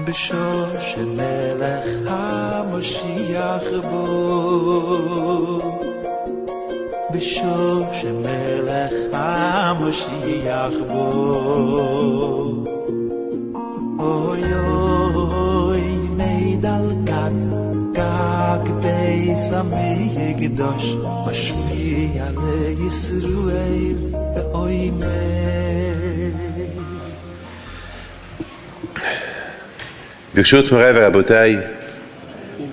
בשוש מלך המשיח בו בשוש מלך המשיח בו אוי אוי מדלגת גג בייס המקדש משמיע לישראל באוי Birshot Morav et Rabotai,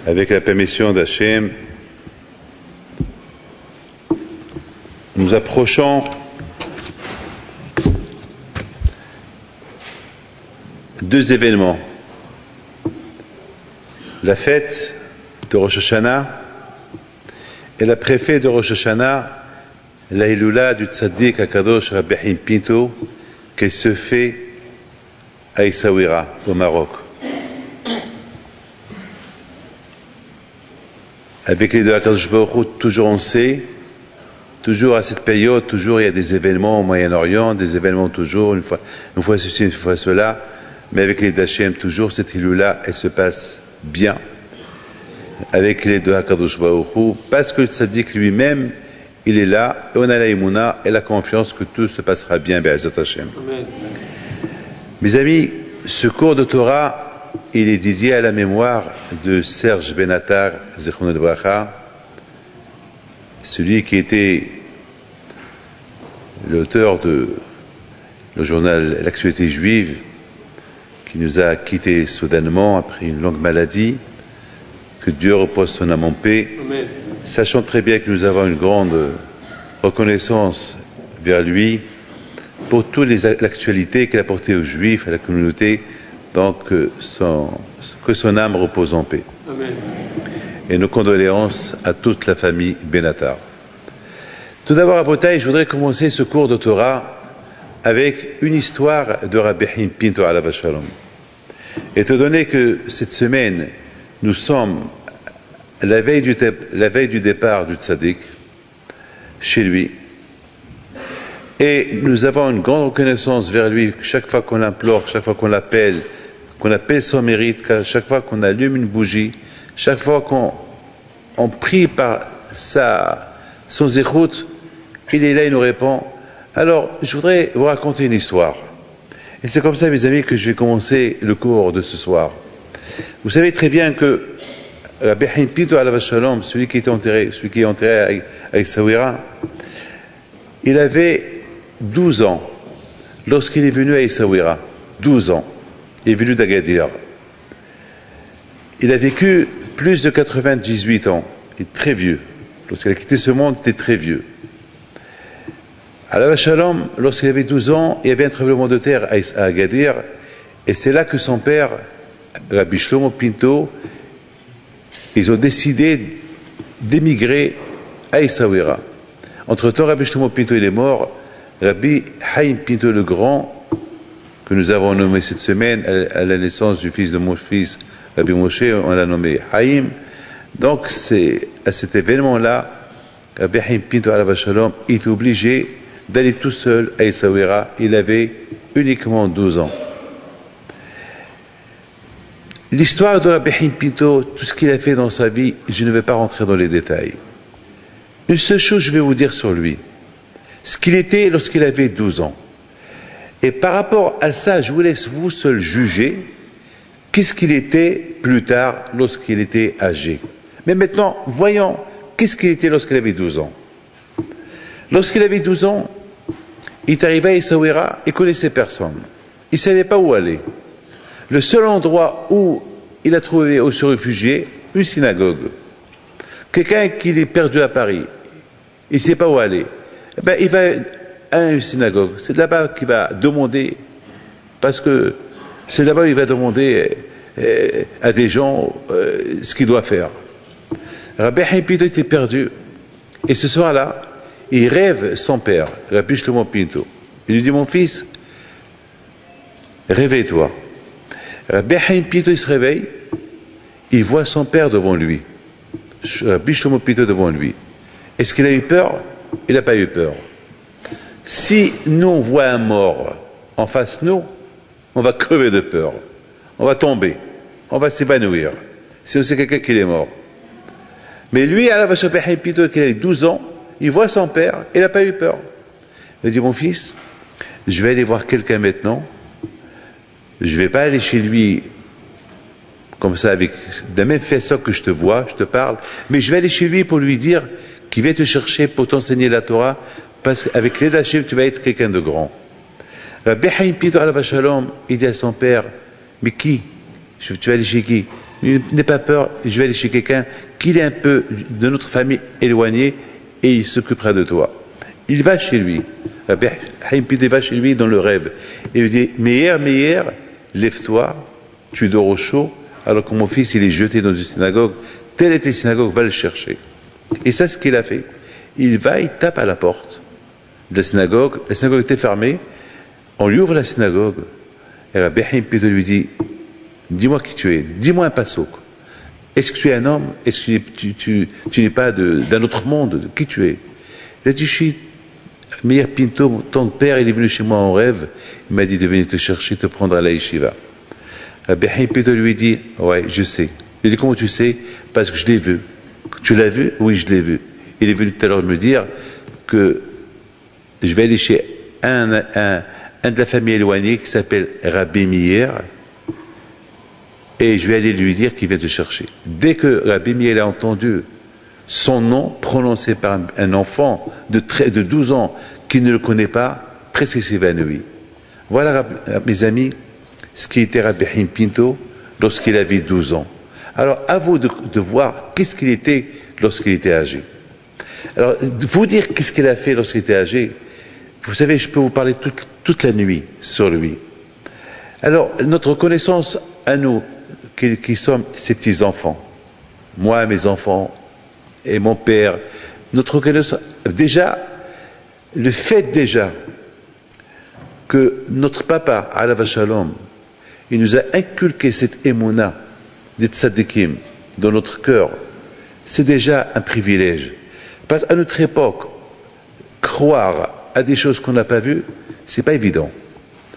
avec la permission d'Hachem, nous approchons deux événements. La fête de Rosh Hashanah et la préfète de Rosh Hashanah, la Hiloula du Tzaddik Akadosh Rabbi Haim Pinto, qui se fait à Essaouira, au Maroc. Avec les deux Akadosh Baruch Hu, toujours on sait, toujours à cette période, toujours il y a des événements au Moyen-Orient, des événements toujours, une fois ceci, une fois cela, mais avec les Dachem, toujours cette Hiloula, elle se passe bien, avec les deux Akadosh Baruch Hu, parce que le Tzaddik lui-même, il est là, et on a la Emouna et la confiance que tout se passera bien, Be'ezat Hashem. Mes amis, ce cours de Torah, il est dédié à la mémoire de Serge Benatar, Zichrono Livracha, celui qui était l'auteur de le journal L'Actualité Juive, qui nous a quittés soudainement après une longue maladie. Que Dieu repose son âme en paix. Amen. Sachant très bien que nous avons une grande reconnaissance vers lui pour toute l'actualité qu'il a portée aux Juifs, à la communauté, donc que son âme repose en paix. Amen. Et nos condoléances à toute la famille Benatar. Tout d'abord, à Botaï, je voudrais commencer ce cours de Torah avec une histoire de Rabbi Haim Pinto alav shalom. Étant donné que cette semaine, nous sommes la veille du départ du Tzaddik chez lui, et nous avons une grande reconnaissance vers lui chaque fois qu'on l'implore, chaque fois qu'on l'appelle, qu'on appelle son mérite, chaque fois qu'on allume une bougie, chaque fois qu'on prie par son zéchout, il est là, il nous répond. Alors, je voudrais vous raconter une histoire. Et c'est comme ça, mes amis, que je vais commencer le cours de ce soir. Vous savez très bien que Rabbi Haim Pinto alav shalom, celui qui est enterré à Essaouira, il avait 12 ans lorsqu'il est venu à Essaouira. 12 ans. Il est venu d'Agadir. Il a vécu plus de 98 ans. Il est très vieux. Lorsqu'il a quitté ce monde, il était très vieux. Alav shalom, lorsqu'il avait 12 ans, il y avait un tremblement de terre à Agadir, et c'est là que son père, Rabbi Shlomo Pinto, ils ont décidé d'émigrer à Essaouira. Entre-temps, Rabbi Shlomo Pinto il est mort. Rabbi Haim Pinto le Grand, que nous avons nommé cette semaine à la naissance du fils de mon fils, Rabbi Moshe, on l'a nommé Haim. Donc, c'est à cet événement-là, Rabbi Haim Pinto alav shalom est obligé d'aller tout seul à Essaouira. Il avait uniquement 12 ans. L'histoire de Rabbi Haim Pinto, tout ce qu'il a fait dans sa vie, je ne vais pas rentrer dans les détails. Une seule chose je vais vous dire sur lui. Ce qu'il était lorsqu'il avait 12 ans. Et par rapport à ça, je vous laisse vous seul juger qu'est-ce qu'il était plus tard lorsqu'il était âgé. Mais maintenant, voyons qu'est-ce qu'il était lorsqu'il avait 12 ans. Lorsqu'il avait 12 ans, il est arrivé à Essaouira, il ne connaissait personne. Il ne savait pas où aller. Le seul endroit où il a trouvé où se réfugier, une synagogue. Quelqu'un qui est perdu à Paris, il ne sait pas où aller. Eh bien, il va à une synagogue. C'est là-bas qu'il va demander, parce que c'est là-bas qu'il va demander à des gens ce qu'il doit faire. Rabbi Haim Pinto était perdu. Et ce soir-là, il rêve son père, Rabbi Shlomo Pinto. Il lui dit, mon fils, réveille-toi. Rabbi Haim Pinto, il se réveille, il voit son père devant lui. Rabbi Shlomo Pinto devant lui. Est-ce qu'il a eu peur? Il n'a pas eu peur. Si nous on voit un mort en face de nous, on va crever de peur. on va tomber, on va s'évanouir. C'est aussi quelqu'un qui est mort. Mais lui, à la vache Pito, qui a 12 ans, il voit son père, il n'a pas eu peur. Il dit, mon fils, je vais aller voir quelqu'un maintenant, je ne vais pas aller chez lui comme ça, avec de la même façon que je te vois, je te parle, mais je vais aller chez lui pour lui dire qu'il vient te chercher pour t'enseigner la Torah, parce qu'avec l'aide d'Hachem, tu vas être quelqu'un de grand. Rabbi Chaim Pito Alav Shalom, il dit à son père, mais qui? Tu vas aller chez qui? N'aie pas peur, je vais aller chez quelqu'un qui est un peu de notre famille éloignée et il s'occupera de toi. Il va chez lui. Rabbi Chaim Pito va chez lui dans le rêve. Et il lui dit, Meir, lève-toi, tu dors au chaud, alors que mon fils il est jeté dans une synagogue, telle était la synagogue, va le chercher. Et ça, ce qu'il a fait. Il va, il tape à la porte de la synagogue était fermée, on lui ouvre la synagogue, et Rabbi Chaim Pito lui dit, dis-moi qui tu es, dis-moi un passouk. Est-ce que tu es un homme? Est-ce que tu n'es pas d'un autre monde? Qui tu es? Il a dit, je suis Meir Pinto, ton père, il est venu chez moi en rêve, il m'a dit de venir te chercher, te prendre à la yeshiva. Rabbi Chaim Pito lui dit, ouais, je sais. Il dit, comment tu sais? Parce que je l'ai vu. Tu l'as vu? Oui, je l'ai vu. Il est venu tout à l'heure me dire que je vais aller chez un de la famille éloignée qui s'appelle Rabbi Meir, et je vais aller lui dire qu'il vient te chercher. Dès que Rabbi Meir a entendu son nom prononcé par un enfant de 12 ans qui ne le connaît pas, presque s'évanouit. Voilà, mes amis, ce qui était Rabbi Chaim Pito lorsqu'il avait 12 ans. Alors, à vous de voir qu'est-ce qu'il était lorsqu'il était âgé. Alors, vous dire qu'est-ce qu'il a fait lorsqu'il était âgé, vous savez, je peux vous parler toute la nuit sur lui. Alors, notre connaissance à nous, qui sommes ses petits-enfants, moi, mes enfants, et mon père, notre connaissance, déjà, le fait déjà que notre papa, Alav Shalom, il nous a inculqué cette émouna des tzadikim dans notre cœur, c'est déjà un privilège. Parce qu'à notre époque, croire à des choses qu'on n'a pas vues, c'est pas évident.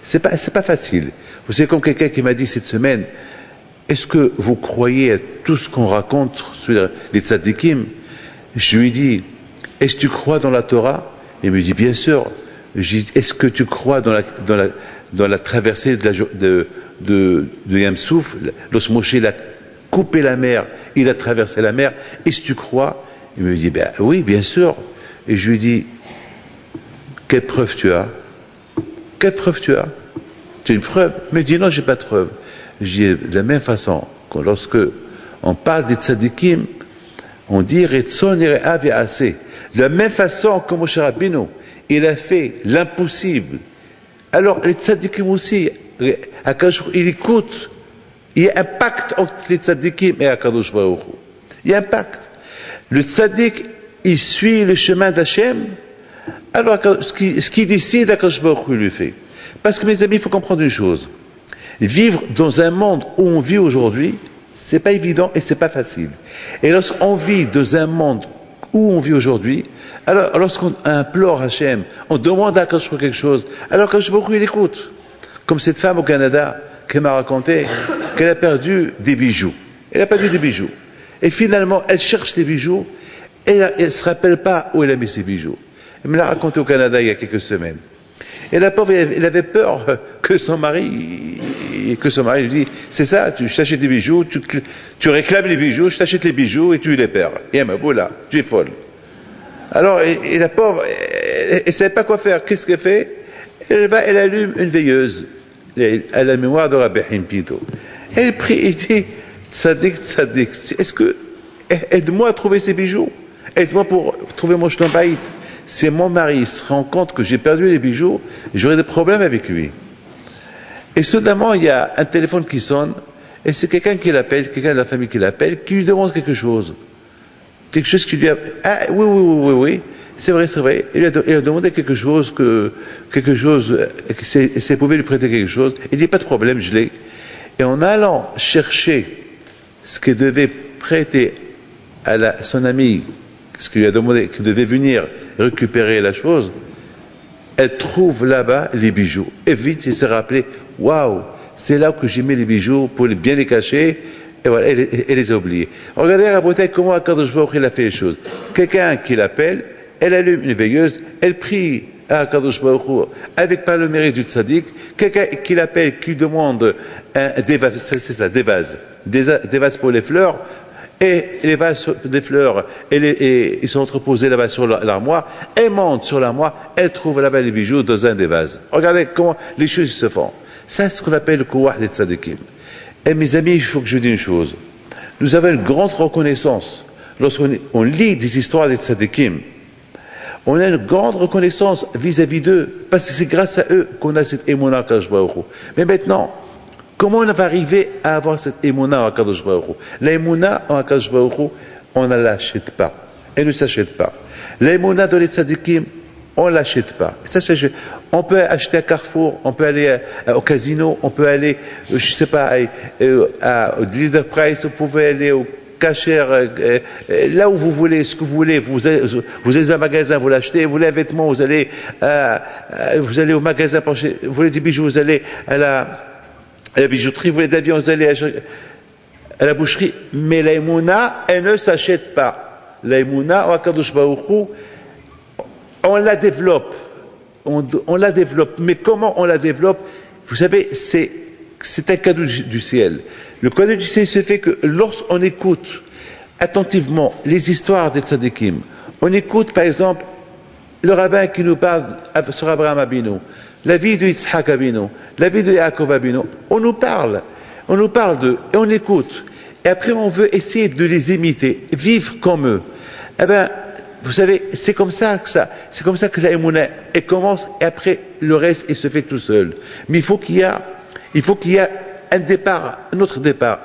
C'est pas facile. Vous savez, comme quelqu'un qui m'a dit cette semaine, est-ce que vous croyez à tout ce qu'on raconte sur les tzadikim? Je lui dis, est-ce que tu crois dans la Torah? Il me dit, bien sûr. Je lui dis, est-ce que tu crois dans la traversée de Yam Souf, lorsque Moshe a coupé la mer, il a traversé la mer, est-ce que tu crois? Il me dit, ben oui, bien sûr. Et je lui dis, quelle preuve tu as? Quelle preuve tu as? Tu as une preuve? Il me dit, non, j'ai pas de preuve. Je dis, de la même façon, lorsque on parle des tzadikim, on dit, Retson Yere'ah ve'aseh. De la même façon que Moshe Rabbeinu, il a fait l'impossible. Alors, les tzadikim aussi, il écoute, il y a un pacte entre les tzadikim et Akadosh Baruch Hu. Il y a un pacte. Le tzadik, il suit le chemin d'Hachem, alors ce qu'il décide, Akadosh Baruch Hu lui fait. Parce que, mes amis, il faut comprendre une chose. Vivre dans un monde où on vit aujourd'hui, c'est pas évident et c'est pas facile. Et lorsqu'on vit dans un monde où on vit aujourd'hui, alors lorsqu'on implore Hachem, on demande à Akadosh Baruch Hu quelque chose, alors Akadosh Baruch Hu il écoute. Comme cette femme au Canada qui m'a raconté qu'elle a perdu des bijoux. Elle a perdu des bijoux. Et finalement, elle cherche les bijoux et elle ne se rappelle pas où elle a mis ses bijoux. Elle me l'a raconté au Canada il y a quelques semaines. Et la pauvre, elle avait peur que son mari lui dise, c'est ça, je t'achète des bijoux, tu réclames les bijoux, je t'achète les bijoux et tu les perds. Et ben voilà, tu es folle. Alors, et la pauvre, elle ne savait pas quoi faire. Qu'est-ce qu'elle fait? Elle allume une veilleuse à la mémoire de Rabbi Chaim Pito. Elle prie et dit, tzadik, est-ce que, aide-moi à trouver ces bijoux, aide-moi pour trouver mon shlom bayit. Si mon mari se rend compte que j'ai perdu les bijoux, j'aurai des problèmes avec lui. Et soudainement, il y a un téléphone qui sonne, et c'est quelqu'un qui l'appelle, quelqu'un de la famille qui l'appelle, qui lui demande quelque chose. Quelque chose qui lui a... Ah, oui, c'est vrai. Il a demandé quelque chose, si elle pouvait lui prêter quelque chose. Il dit, pas de problème, je l'ai. Et en allant chercher ce qu'il devait prêter à son ami, ce qu'il lui a demandé, qu'il devait venir récupérer la chose, elle trouve là-bas les bijoux. Et vite, il s'est rappelé, waouh, c'est là que j'ai mis les bijoux pour bien les cacher, et voilà, et les oublier. Regardez à Bretagne comment Akadosh Baruch Hu il a fait les choses. Quelqu'un qui l'appelle, elle allume une veilleuse, elle prie à Akadosh Baruch Hu avec par le mérite du tzaddik. Quelqu'un qui l'appelle, qui demande des vases, c'est ça, des vases pour les fleurs, et les vases des fleurs, et ils sont entreposés là-bas sur l'armoire, elle monte sur l'armoire, elle trouve là-bas les bijoux dans un des vases. Regardez comment les choses se font. Ça, c'est ce qu'on appelle le kouah des tzaddikim. Et mes amis, il faut que je vous dise une chose. Nous avons une grande reconnaissance lorsqu'on lit des histoires des tzaddikim. On a une grande reconnaissance vis-à-vis d'eux, parce que c'est grâce à eux qu'on a cette émona Kadosh Baruch Hu. Mais maintenant, comment on va arriver à avoir cette émona en Kadosh Baruch Hu? La émona en Kadosh Baruch Hu, on ne l'achète pas. Elle ne s'achète pas. La émona dans les tzaddikim, on ne l'achète pas. Ça, on peut acheter à Carrefour, on peut aller au casino, on peut aller, je ne sais pas, au Leader Price, vous pouvez aller au Kasher, là où vous voulez, ce que vous voulez. Vous allez dans un magasin, vous l'achetez. Vous voulez un vêtement, vous allez au magasin, vous voulez des bijoux, vous allez à la bijouterie, vous voulez de la viande, vous allez à la boucherie. Mais la émouna, elle ne s'achète pas. La émouna, au Akadosh Baruch Hu, on la développe. On la développe. Mais comment on la développe? Vous savez, c'est un cadeau du ciel. Le cadeau du ciel se fait que lorsqu'on écoute attentivement les histoires des tzaddikim, on écoute par exemple le rabbin qui nous parle sur Abraham Abinu, la vie de Yitzhak Abinu, la vie de Yaakov Abinu, on nous parle d'eux et on écoute. Et après on veut essayer de les imiter, vivre comme eux. Eh bien, vous savez, c'est comme ça que la émouna, elle commence et après le reste, il se fait tout seul. Mais il faut qu'il y ait un autre départ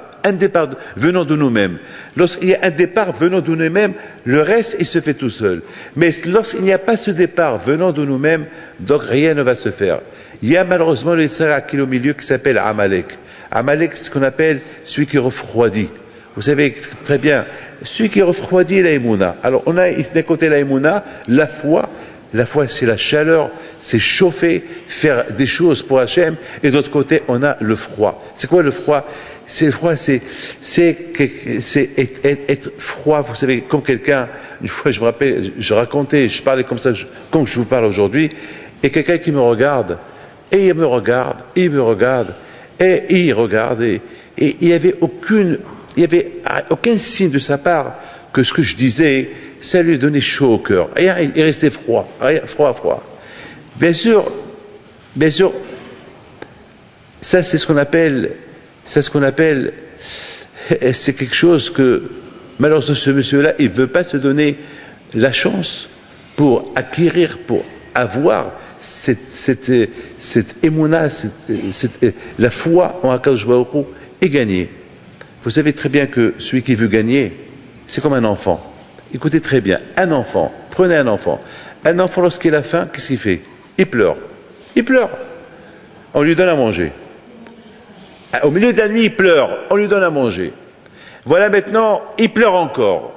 venant de nous-mêmes. Lorsqu'il y a un départ venant de nous-mêmes, le reste, il se fait tout seul. Mais lorsqu'il n'y a pas ce départ venant de nous-mêmes, donc rien ne va se faire. Il y a malheureusement le Yitzhara qui est au milieu qui s'appelle Amalek. Amalek, c'est ce qu'on appelle celui qui refroidit. Vous savez très bien, celui qui refroidit la émouna. Alors on a d'un côté la émouna, la foi c'est la chaleur, c'est chauffer, faire des choses pour Hachem, et d'autre côté on a le froid. C'est quoi le froid? C'est être froid, vous savez, comme quelqu'un, une fois je me rappelle, je parlais comme ça, comme je vous parle aujourd'hui, et quelqu'un qui me regarde, et il me regarde, et il n'y avait aucun signe de sa part que ce que je disais, ça lui donnait chaud au cœur. Et il restait froid. Bien sûr, ça c'est ce qu'on appelle, c'est quelque chose que, malheureusement ce monsieur-là, il ne veut pas se donner la chance pour acquérir, pour avoir cette émouna, la foi en Akadosh Baruch Hu et gagner. Vous savez très bien que celui qui veut gagner, c'est comme un enfant. Écoutez très bien, un enfant, prenez un enfant. Un enfant, lorsqu'il a faim, qu'est-ce qu'il fait? Il pleure. On lui donne à manger. Au milieu de la nuit, il pleure. On lui donne à manger. Voilà maintenant, il pleure encore.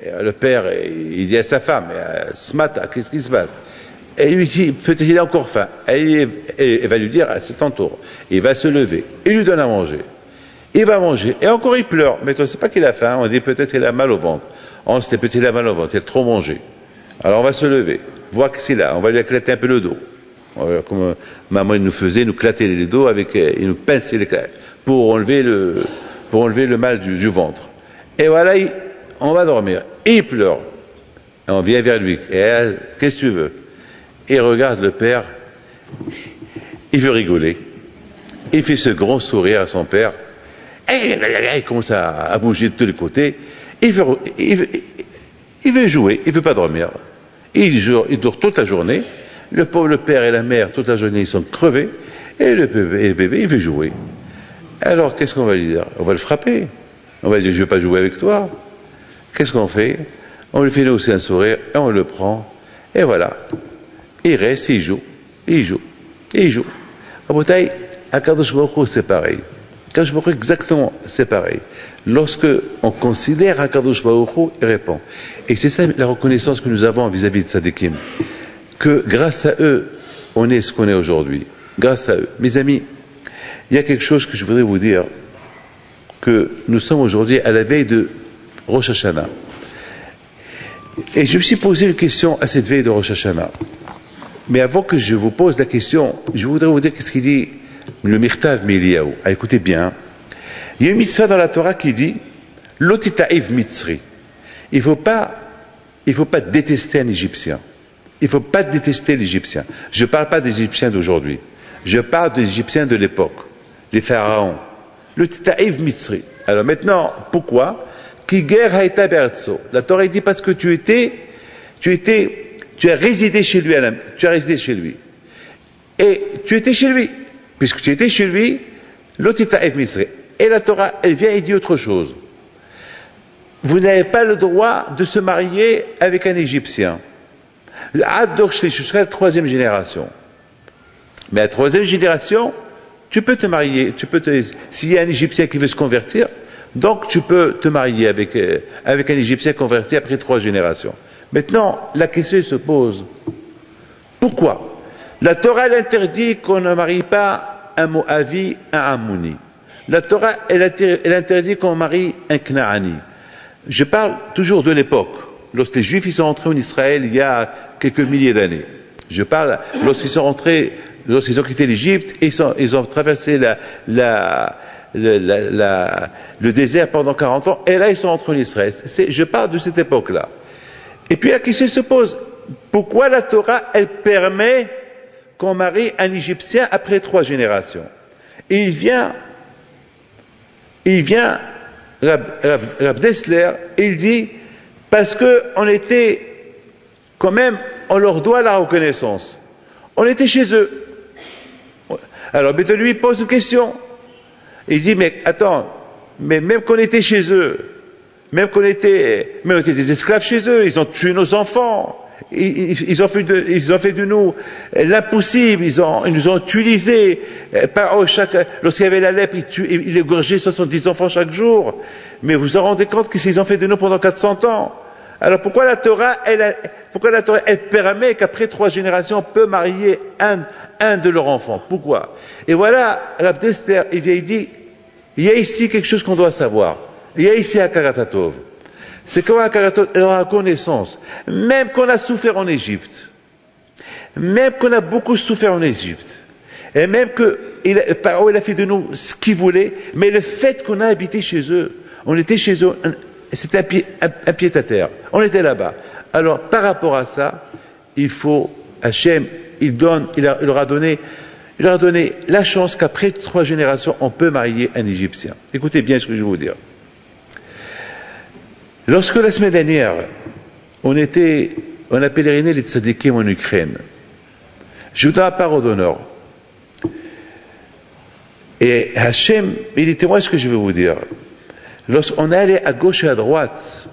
Et le père, il dit à sa femme, ce matin, qu'est-ce qui se passe? Et lui dit, peut-être qu'il a encore faim. Et il va lui dire, c'est ton tour. Il va se lever. Il lui donne à manger. Il va manger. Et encore il pleure. Mais on ne sait pas qu'il a faim. On dit peut-être qu'il a mal au ventre. On sait peut-être qu'il a mal au ventre. Il a trop mangé. Alors on va se lever. Voir qu'est-ce qu'il a. On va lui éclater un peu le dos. Comme maman nous faisait, nous clater les dos il nous pinçait les clés pour enlever le mal du ventre. Et voilà, on va dormir. Et il pleure. Et on vient vers lui. Qu'est-ce que tu veux? Et regarde le père. Il veut rigoler. Il fait ce grand sourire à son père. Et il commence à bouger de tous les côtés. Il veut jouer, il ne veut pas dormir. Il dort toute la journée. Le pauvre père et la mère, toute la journée, ils sont crevés. Et le bébé, il veut jouer. Alors, qu'est-ce qu'on va lui dire? On va le frapper. On va lui dire, je ne veux pas jouer avec toi. Qu'est-ce qu'on fait? On lui fait aussi un sourire, et on le prend. Et voilà. Il reste, il joue. À Botaï, à Kadosh Baruch Hu, c'est pareil. Kadosh Baruch Hu, exactement, c'est pareil. Lorsque on considère Akadosh Baruch Hu, il répond. Et c'est ça la reconnaissance que nous avons vis-à-vis de Tzadikim. Que grâce à eux, on est ce qu'on est aujourd'hui. Grâce à eux. Mes amis, Il y a quelque chose que je voudrais vous dire, que nous sommes aujourd'hui à la veille de Rosh Hashanah. Et je me suis posé une question à cette veille de Rosh Hashanah. Mais avant que je vous pose la question, je voudrais vous dire qu'est-ce qu'il dit le Mirtav Miliaou. Ah, écoutez bien. Il y a une mitzvah dans la Torah qui dit Lotitaïv Mitzri. Il ne faut pas détester un Égyptien. Il ne faut pas détester l'Égyptien. Je ne parle pas des Égyptiens d'aujourd'hui. Je parle des Égyptiens de l'époque, les pharaons. Lotitaïv Mitzri. Alors maintenant, pourquoi la Torah dit parce que tu as résidé chez lui, Et tu étais chez lui. Puisque tu étais chez lui, l'otita et Mitzri. Et la Torah, elle vient et dit autre chose. Vous n'avez pas le droit de se marier avec un Égyptien. Jusqu'à la troisième génération. Mais à la troisième génération, tu peux te marier. S'il y a un Égyptien qui veut se convertir, donc tu peux te marier avec un Égyptien converti après 3 générations. Maintenant, la question se pose. Pourquoi? La Torah, elle interdit qu'on ne marie pas un Moavi, un Ammouni. La Torah, elle interdit qu'on marie un Knaani. Je parle toujours de l'époque, lorsque les Juifs ils sont entrés en Israël il y a quelques milliers d'années. Je parle lorsqu'ils ont quitté l'Égypte, ils ont traversé le désert pendant 40 ans, et là ils sont entrés en Israël. Je parle de cette époque-là. Et puis la question se pose, pourquoi la Torah, elle permet qu'on marie un Égyptien après 3 générations? Et il vient Rav Dessler, il dit, parce qu'on était, quand même, on leur doit la reconnaissance. On était chez eux. Alors, Béton lui pose une question. Il dit, mais attends, mais même qu'on était chez eux, mais on était des esclaves chez eux, ils ont tué nos enfants, ils ont fait de nous l'impossible, ils nous ont utilisés. Lorsqu'il y avait la lèpre, ils égorgeaient 70 enfants chaque jour. Mais vous vous rendez compte qu'ils ont fait de nous pendant 400 ans. Alors pourquoi la Torah, elle permet qu'après 3 générations, on peut marier un de leurs enfants? Pourquoi? Et voilà, Rav Dessler, il dit, il y a ici quelque chose qu'on doit savoir. Il y a ici un Karatatov. C'est comme un Karatatov, la reconnaissance. Même qu'on a souffert en Égypte, même qu'on a beaucoup souffert en Égypte, et même que Paro, il a fait de nous ce qu'il voulait, mais le fait qu'on a habité chez eux, on était chez eux, c'était un pied à terre. On était là-bas. Alors, par rapport à ça, il faut, Hachem, il leur a donné la chance qu'après 3 générations, on peut marier un Égyptien. Écoutez bien ce que je vais vous dire. Lorsque la semaine dernière, on a pèleriné les tzadikim en Ukraine, je vous donne la parole d'honneur. Et Hachem, il dit, moi ce que je vais vous dire. Lorsqu'on allait à gauche et à droite,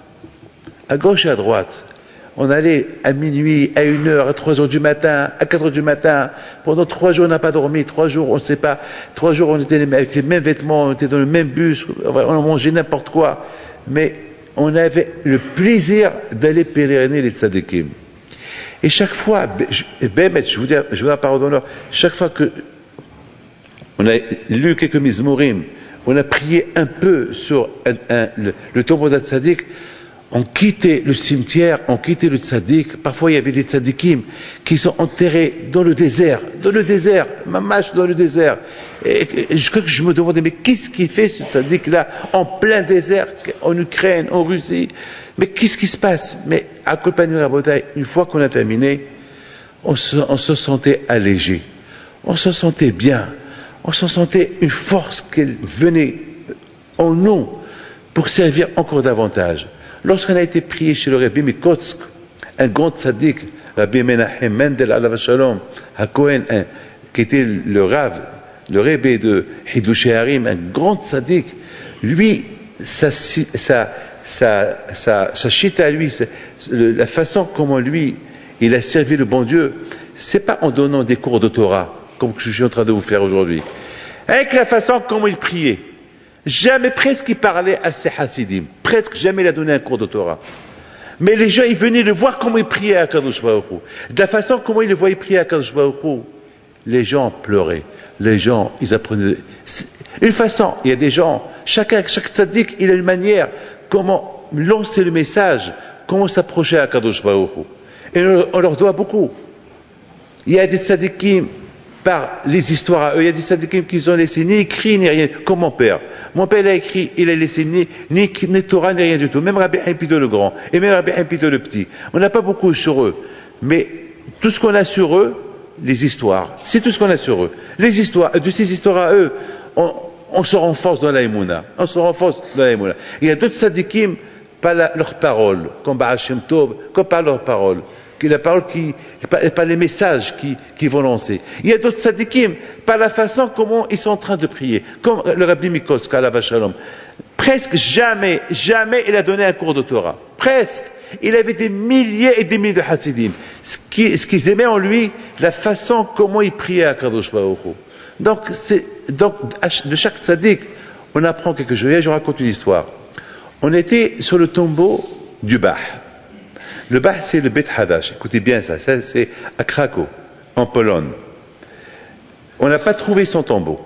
on allait à minuit, à 1h, à 3h du matin, à 4h du matin, pendant 3 jours on n'a pas dormi, 3 jours on ne sait pas, 3 jours on était avec les mêmes vêtements, on était dans le même bus, on mangeait n'importe quoi, mais on avait le plaisir d'aller pèleriner les tzadikim. Et chaque fois, je vous dis la parole d'honneur, chaque fois que on a lu quelques mizmorim, on a prié un peu sur le tombeau d'un tzaddik, on quittait le cimetière, on quittait le tzaddik. Parfois il y avait des tzaddikim qui sont enterrés dans le désert, mamash dans le désert. Et je crois que je me demandais, mais qu'est-ce qui fait ce tzaddik-là en plein désert, en Ukraine, en Russie? Mais qu'est-ce qui se passe? Mais à Kolpani Rabotai, une fois qu'on a terminé, on se sentait allégé, on se sentait bien. On se sentait une force qui venait en nous pour servir encore davantage. Lorsqu'on a été prié chez le Rabbi Mikotsk, un grand tzaddik, Rabbi Menachem Mendel Alav Shalom, à Cohen, qui était le Rebbe de Hidushei Harim, un grand tzaddik, lui, sa chita à lui, la façon comment lui, il a servi le bon Dieu, c'est pas en donnant des cours de Torah, comme je suis en train de vous faire aujourd'hui. Avec la façon comment il priait. Jamais presque il parlait à ses chassidim. Presque jamais il a donné un cours de Torah. Mais les gens, ils venaient le voir comment il priait à Kadosh Baruch Hu. De la façon comment il le voyait prier à Kadosh Baruch Hu, les gens pleuraient. les gens, ils apprenaient. Une façon, il y a des gens, chaque tzaddik, il a une manière, comment lancer le message, comment s'approcher à Kadosh Baruch Hu. Et on leur doit beaucoup. Il y a des tzaddikim par les histoires à eux, il y a des tzaddikim qui ont laissé ni écrit ni rien, comme mon père. Mon père, il a écrit, il a laissé ni Torah ni rien du tout. Même Rabbi Chaim Pito le grand, et même Rabbi Chaim Pito le petit. On n'a pas beaucoup sur eux. Mais tout ce qu'on a sur eux, les histoires, c'est tout ce qu'on a sur eux. Les histoires, de ces histoires à eux, on se renforce dans la Emouna. On se renforce dans la Emouna. Il y a d'autres tzaddikim par leurs paroles, comme Baal Shem Tov, comme par leurs paroles. La parole par les messages qui vont lancer. Il y a d'autres tzaddikim par la façon comment ils sont en train de prier. Comme le Rabbi Mikoska, la Shalom. Presque jamais il a donné un cours de Torah. Presque. Il avait des milliers et des milliers de Hasidim. Ce qu'ils aimaient en lui, la façon comment il priait à Kadosh Baruch Hu. Donc, de chaque tzaddik, on apprend quelque chose. Et je raconte une histoire. On était sur le tombeau du Bah. Le Bah, c'est le Bet Hadash. Écoutez bien ça c'est à Krakow, en Pologne. On n'a pas trouvé son tombeau.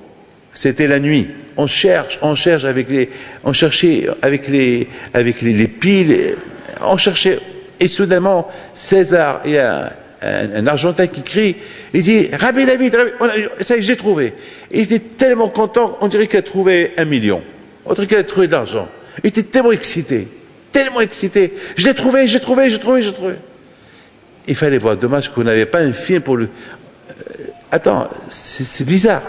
C'était la nuit. On cherchait avec les piles, on cherchait. Et soudainement, César, il y a un Argentin qui crie, il dit, Rabbi David, ça y est, j'ai trouvé. Il était tellement content, on dirait qu'il a trouvé 1 million. On dirait qu'il a trouvé de l'argent. Il était tellement excité. Je l'ai trouvé. Il fallait voir. Dommage qu'on n'avait pas un film pour le. Attends, c'est bizarre.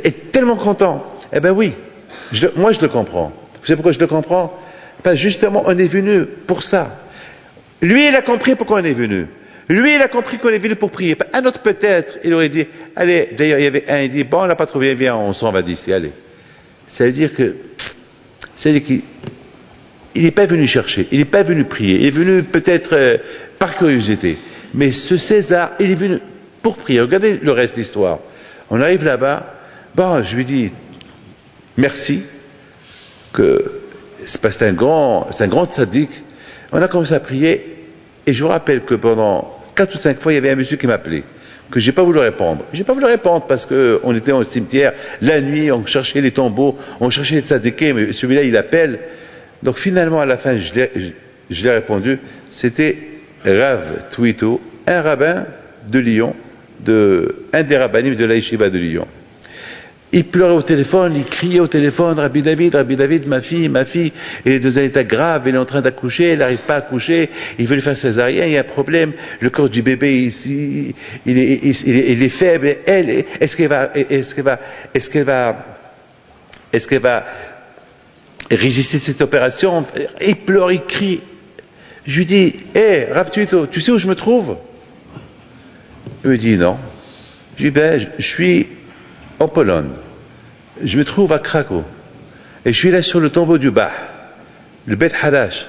Est tellement content. Eh ben oui. Moi, je le comprends. Vous savez pourquoi je le comprends? Parce que justement, on est venu pour ça. Lui, il a compris pourquoi on est venu. Lui, il a compris qu'on est venu pour prier. Un autre, peut-être, il aurait dit, allez, d'ailleurs, il y avait un, il dit, bon, on n'a pas trouvé, viens, on s'en va d'ici, allez. Ça veut dire qu'il n'est pas venu chercher, il n'est pas venu prier, il est venu peut-être par curiosité. Mais ce César, il est venu pour prier. Regardez le reste de l'histoire. On arrive là-bas, bon, je lui dis, merci, c'est un grand tzaddik. On a commencé à prier, et je vous rappelle que pendant 4 ou 5 fois, il y avait un monsieur qui m'appelait, que j'ai pas voulu répondre. J'ai pas voulu répondre parce qu'on était au cimetière, la nuit, on cherchait les tombeaux, on cherchait les tzaddikim, mais celui-là, il appelle. Donc finalement, à la fin, je l'ai répondu, c'était Rav Twito, un rabbin de Lyon, un des rabbinim de la Yeshiva de Lyon. Il pleurait au téléphone, il criait au téléphone, Rabbi David, ma fille, elle est dans un état grave, elle est en train d'accoucher, elle n'arrive pas à accoucher, il veut lui faire césarienne, il y a un problème, le corps du bébé ici, il est faible, elle, est-ce qu'elle va résister cette opération? Il pleure, il crie. Je lui dis, Rav Twito, tu sais où je me trouve? Il me dit non. Je lui dis, je suis en Pologne. Je me trouve à Krakow. Et je suis là sur le tombeau du Bah, le Bet Hadash.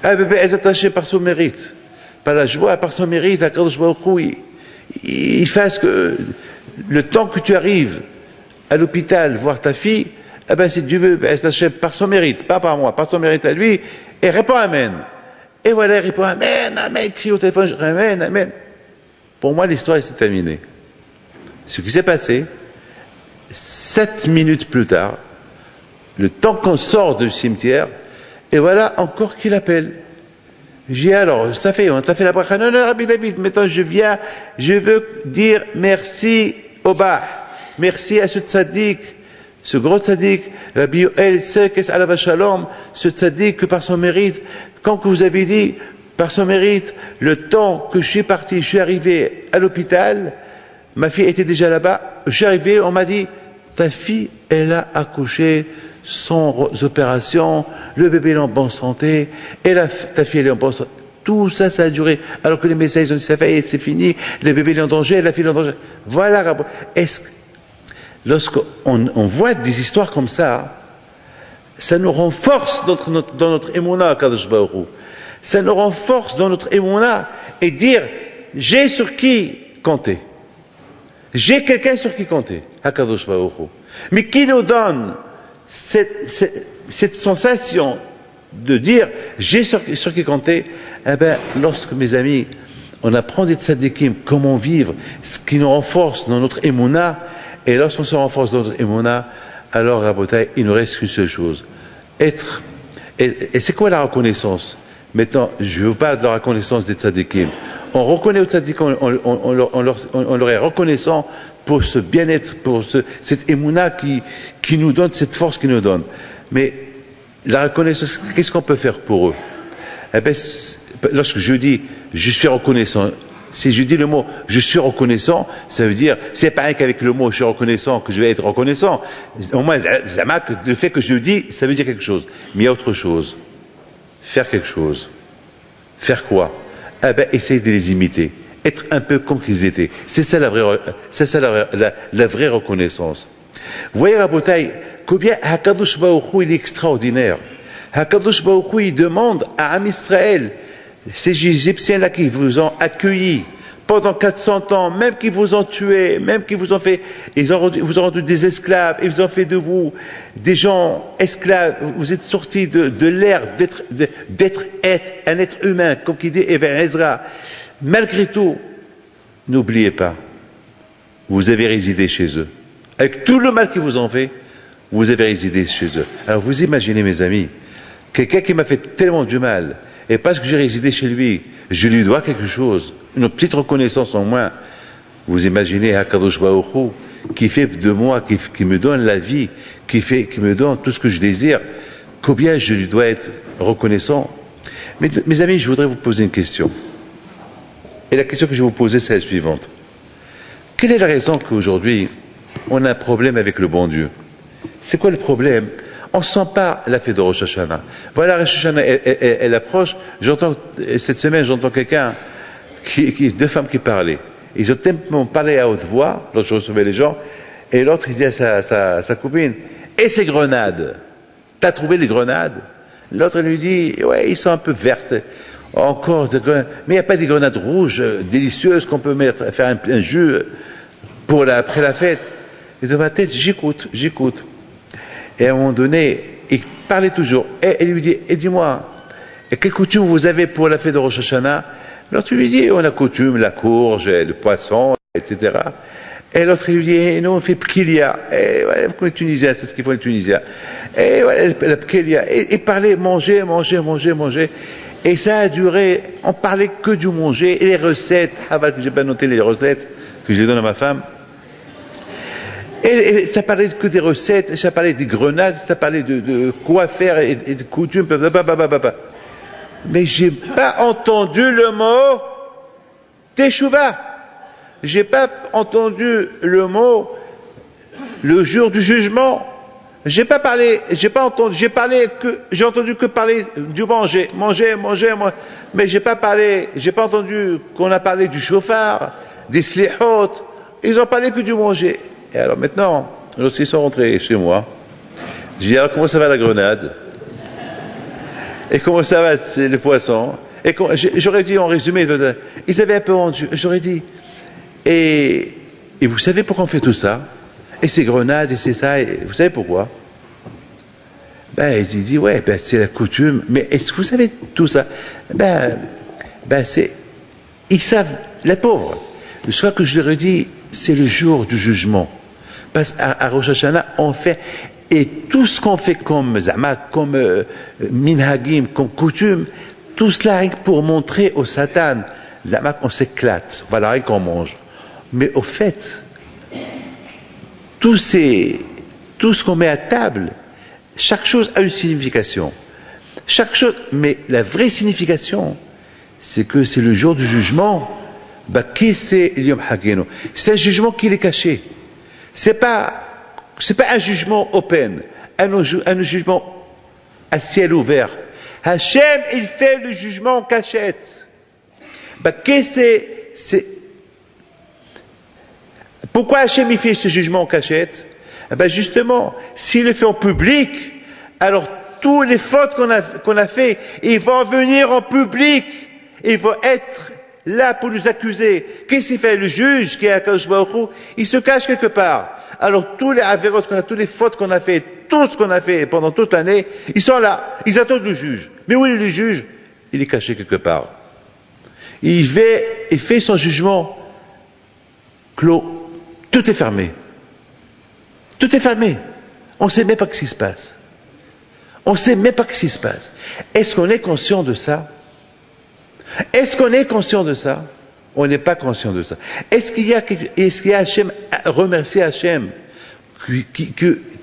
Un bébé est attaché par son mérite, par la joie, par son mérite, à Kadosh Baruch Hu, il fasse que le temps que tu arrives à l'hôpital voir ta fille, si Dieu veut, par son mérite, pas par moi, par son mérite à lui, et répond Amen. Et voilà, il répond Amen, Amen, crie au téléphone, Amen, Amen. Pour moi, l'histoire s'est terminée. Ce qui s'est passé, 7 minutes plus tard, le temps qu'on sort du cimetière, et voilà encore qu'il appelle. J'ai dit alors, ça fait, on t'a fait la bracha. Non, Rabbi David, maintenant je viens, je veux dire merci au Bah, merci à ce tzaddik, ce gros tzaddik, Rabbi Yoel Sekes Alav Shalom, ce tzaddik que par son mérite, quand que vous avez dit, par son mérite, le temps que je suis parti, je suis arrivé à l'hôpital, ma fille était déjà là-bas, je suis arrivé, on m'a dit, ta fille, elle a accouché sans opération, le bébé est en bonne santé, et ta fille elle est en bonne santé. Tout ça, ça a duré. Alors que les médecins, ils ont dit, ça fait, c'est fini, le bébé est en danger, la fille est en danger. Voilà, lorsqu'on voit des histoires comme ça, ça nous renforce dans notre émouna, Kadosh Baruch Hu. Ça nous renforce dans notre émouna et dire, j'ai sur qui compter. J'ai quelqu'un sur qui compter, Hakadosh Baruch Hu. Mais qui nous donne cette sensation de dire j'ai sur qui compter? Lorsque mes amis, on apprend des tzadikim, comment vivre, ce qui nous renforce dans notre émouna, et lorsqu'on se renforce dans notre émouna, alors, Rabotai, il ne reste qu'une seule chose. Être. Et c'est quoi la reconnaissance? Maintenant, je vous parle de la reconnaissance des tzadikim. On reconnaît aux tzadikim, on leur est reconnaissant pour ce bien-être, pour cette émouna qui nous donne, cette force qui nous donne. Mais la reconnaissance, qu'est-ce qu'on peut faire pour eux? Eh bien, lorsque je dis je suis reconnaissant, si je dis le mot je suis reconnaissant, ça veut dire, c'est pareil qu'avec le mot je suis reconnaissant que je vais être reconnaissant. Au moins, le fait que je le dis, ça veut dire quelque chose. Mais il y a autre chose. Faire quelque chose. Faire quoi? Eh bien, essayer de les imiter. Être un peu comme qu'ils étaient. C'est ça la vraie reconnaissance. Vous voyez, Rabotai, combien Hakadosh Baruch Hu, il est extraordinaire. Hakadosh Baruch Hu, il demande à Am Israël, ces Égyptiens-là qui vous ont accueillis pendant 400 ans, même qui vous ont tué, même qui vous ont fait, vous ont rendu des esclaves, ils vous ont fait de vous des gens esclaves, vous êtes sortis de l'ère d'être un être humain, comme qui dit Eben Ezra. Malgré tout, n'oubliez pas, vous avez résidé chez eux. Avec tout le mal qu'ils vous ont fait, vous avez résidé chez eux. Alors vous imaginez, mes amis, quelqu'un qui m'a fait tellement du mal, et parce que j'ai résidé chez lui, je lui dois quelque chose, une petite reconnaissance en moins. Vous imaginez Hakadosh Baruch Hu, qui fait de moi, qui me donne la vie, qui me donne tout ce que je désire, combien je lui dois être reconnaissant. Mais, mes amis, je voudrais vous poser une question. Et la question que je vais vous poser, c'est la suivante. Quelle est la raison qu'aujourd'hui, on a un problème avec le bon Dieu? C'est quoi le problème? On ne sent pas la fête de Rosh Hashanah. Voilà, Rosh Hashanah, elle approche. Cette semaine, j'entends quelqu'un, deux femmes qui parlaient. Ils ont tellement parlé à haute voix, l'autre je recevais les gens, et l'autre il dit à sa copine, et ces grenades? T'as trouvé les grenades? L'autre lui dit, ouais, ils sont un peu vertes. Encore des grenades. Mais il n'y a pas des grenades rouges, délicieuses, qu'on peut faire un jus après la fête. Et dans ma tête, j'écoute. Et à un moment donné, il parlait toujours. Et il lui dit, dis-moi, quelle coutume vous avez pour la fête de Rosh Hashanah? L'autre lui dit, on a coutume, la courge, le poisson, etc. Et l'autre lui dit, nous on fait pkilia. Et voilà, les Tunisiens, c'est ce qu'ils font les Tunisiens. Et voilà, la pkilia. Et parlait, manger. Et ça a duré, on parlait que du manger, et les recettes, que j'ai pas noté les recettes, que je donne à ma femme. Et ça parlait que des recettes, ça parlait des grenades, ça parlait de quoi faire et de coutumes, mais j'ai pas entendu le mot Teshuvah. J'ai pas entendu le mot le jour du jugement. J'ai entendu que parler du manger, mais j'ai pas entendu qu'on a parlé du chauffard, des slihot. Ils ont parlé que du manger. Et alors maintenant, lorsqu'ils sont rentrés chez moi, j'ai dit, alors comment ça va la grenade? Et comment ça va le poisson? Et j'aurais dit en résumé, ils avaient un peu rendu, j'aurais dit, et vous savez pourquoi on fait tout ça? Et ces grenades, et c'est ça, et vous savez pourquoi? Il dit, ouais, c'est la coutume, mais est-ce que vous savez tout ça? Ils savent, les pauvres. Le soir que je leur ai dit, c'est le jour du jugement. Parce qu'à Rosh Hashanah, on fait, et tout ce qu'on fait comme minhagim, comme coutume, tout cela rien que pour montrer au Satan, on s'éclate, voilà, rien qu'on mange. Mais au fait, tout ce qu'on met à table, chaque chose a une signification. Chaque chose, mais la vraie signification, c'est que c'est le jour du jugement. C'est un jugement qui est caché. C'est pas un jugement open, un jugement à ciel ouvert. Hachem, il fait le jugement en cachette. Pourquoi Hachem il fait ce jugement en cachette? Justement, s'il le fait en public, alors toutes les fautes qu'on a fait, ils vont venir en public, ils vont être là pour nous accuser. Qu'est-ce qu'il fait? Le juge qui est à Kadosh Baruch Hu, il se cache quelque part. Alors tous les avérotes qu'on a, toutes les fautes qu'on a fait, tout ce qu'on a fait pendant toute l'année, ils sont là, ils attendent le juge. Mais où est le juge? Il est caché quelque part. il fait son jugement clos. Tout est fermé. Tout est fermé. On ne sait même pas ce qui se passe. On ne sait même pas ce qui se passe. Est-ce qu'on est conscient de ça? Est-ce qu'on est conscient de ça? On n'est pas conscient de ça. Est-ce qu'il y a Hachem, remercier Hachem,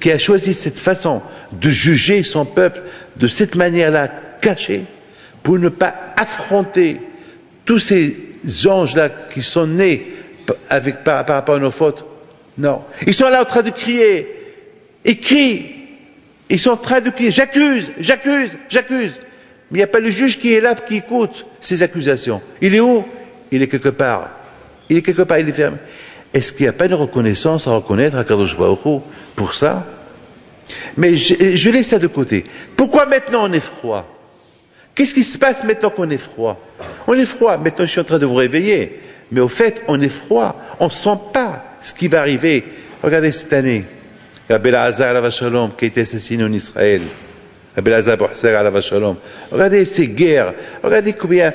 qui a choisi cette façon de juger son peuple de cette manière-là, cachée, pour ne pas affronter tous ces anges-là qui sont nés par rapport à nos fautes? Non. Ils sont là en train de crier. Ils crient. Ils sont en train de crier. J'accuse, j'accuse, j'accuse. Mais il n'y a pas le juge qui est là, qui écoute ces accusations. Il est où? Il est quelque part. Il est quelque part, il est fermé. Est-ce qu'il n'y a pas une reconnaissance à reconnaître à Kadosh Baruch Hu pour ça? Mais je laisse ça de côté. Pourquoi maintenant on est froid? Qu'est-ce qui se passe maintenant qu'on est froid? On est froid. Maintenant je suis en train de vous réveiller. Mais au fait, on est froid. On ne sent pas ce qui va arriver. Regardez cette année. Rabbi Elazar alav shalom qui a été assassiné en Israël. Rabbi Elazar Bohser alav shalom. Regardez ces guerres. Regardez combien,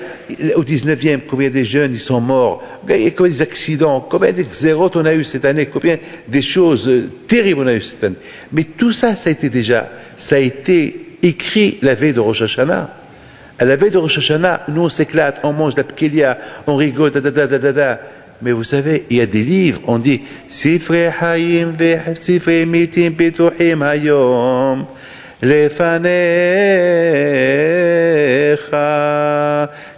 au 19e, combien de jeunes ils sont morts. Regardez combien des accidents, combien de zérotes on a eu cette année, combien des choses terribles on a eu cette année. Mais tout ça, ça a été écrit la veille de Rosh Hashanah. À la veille de Rosh Hashanah, nous on s'éclate, on mange de la pkelia, on rigole, Mais vous savez, il y a des livres, on dit Sifrei Hayim ve Sifrei Mitim Pituchim Hayom Lefanecha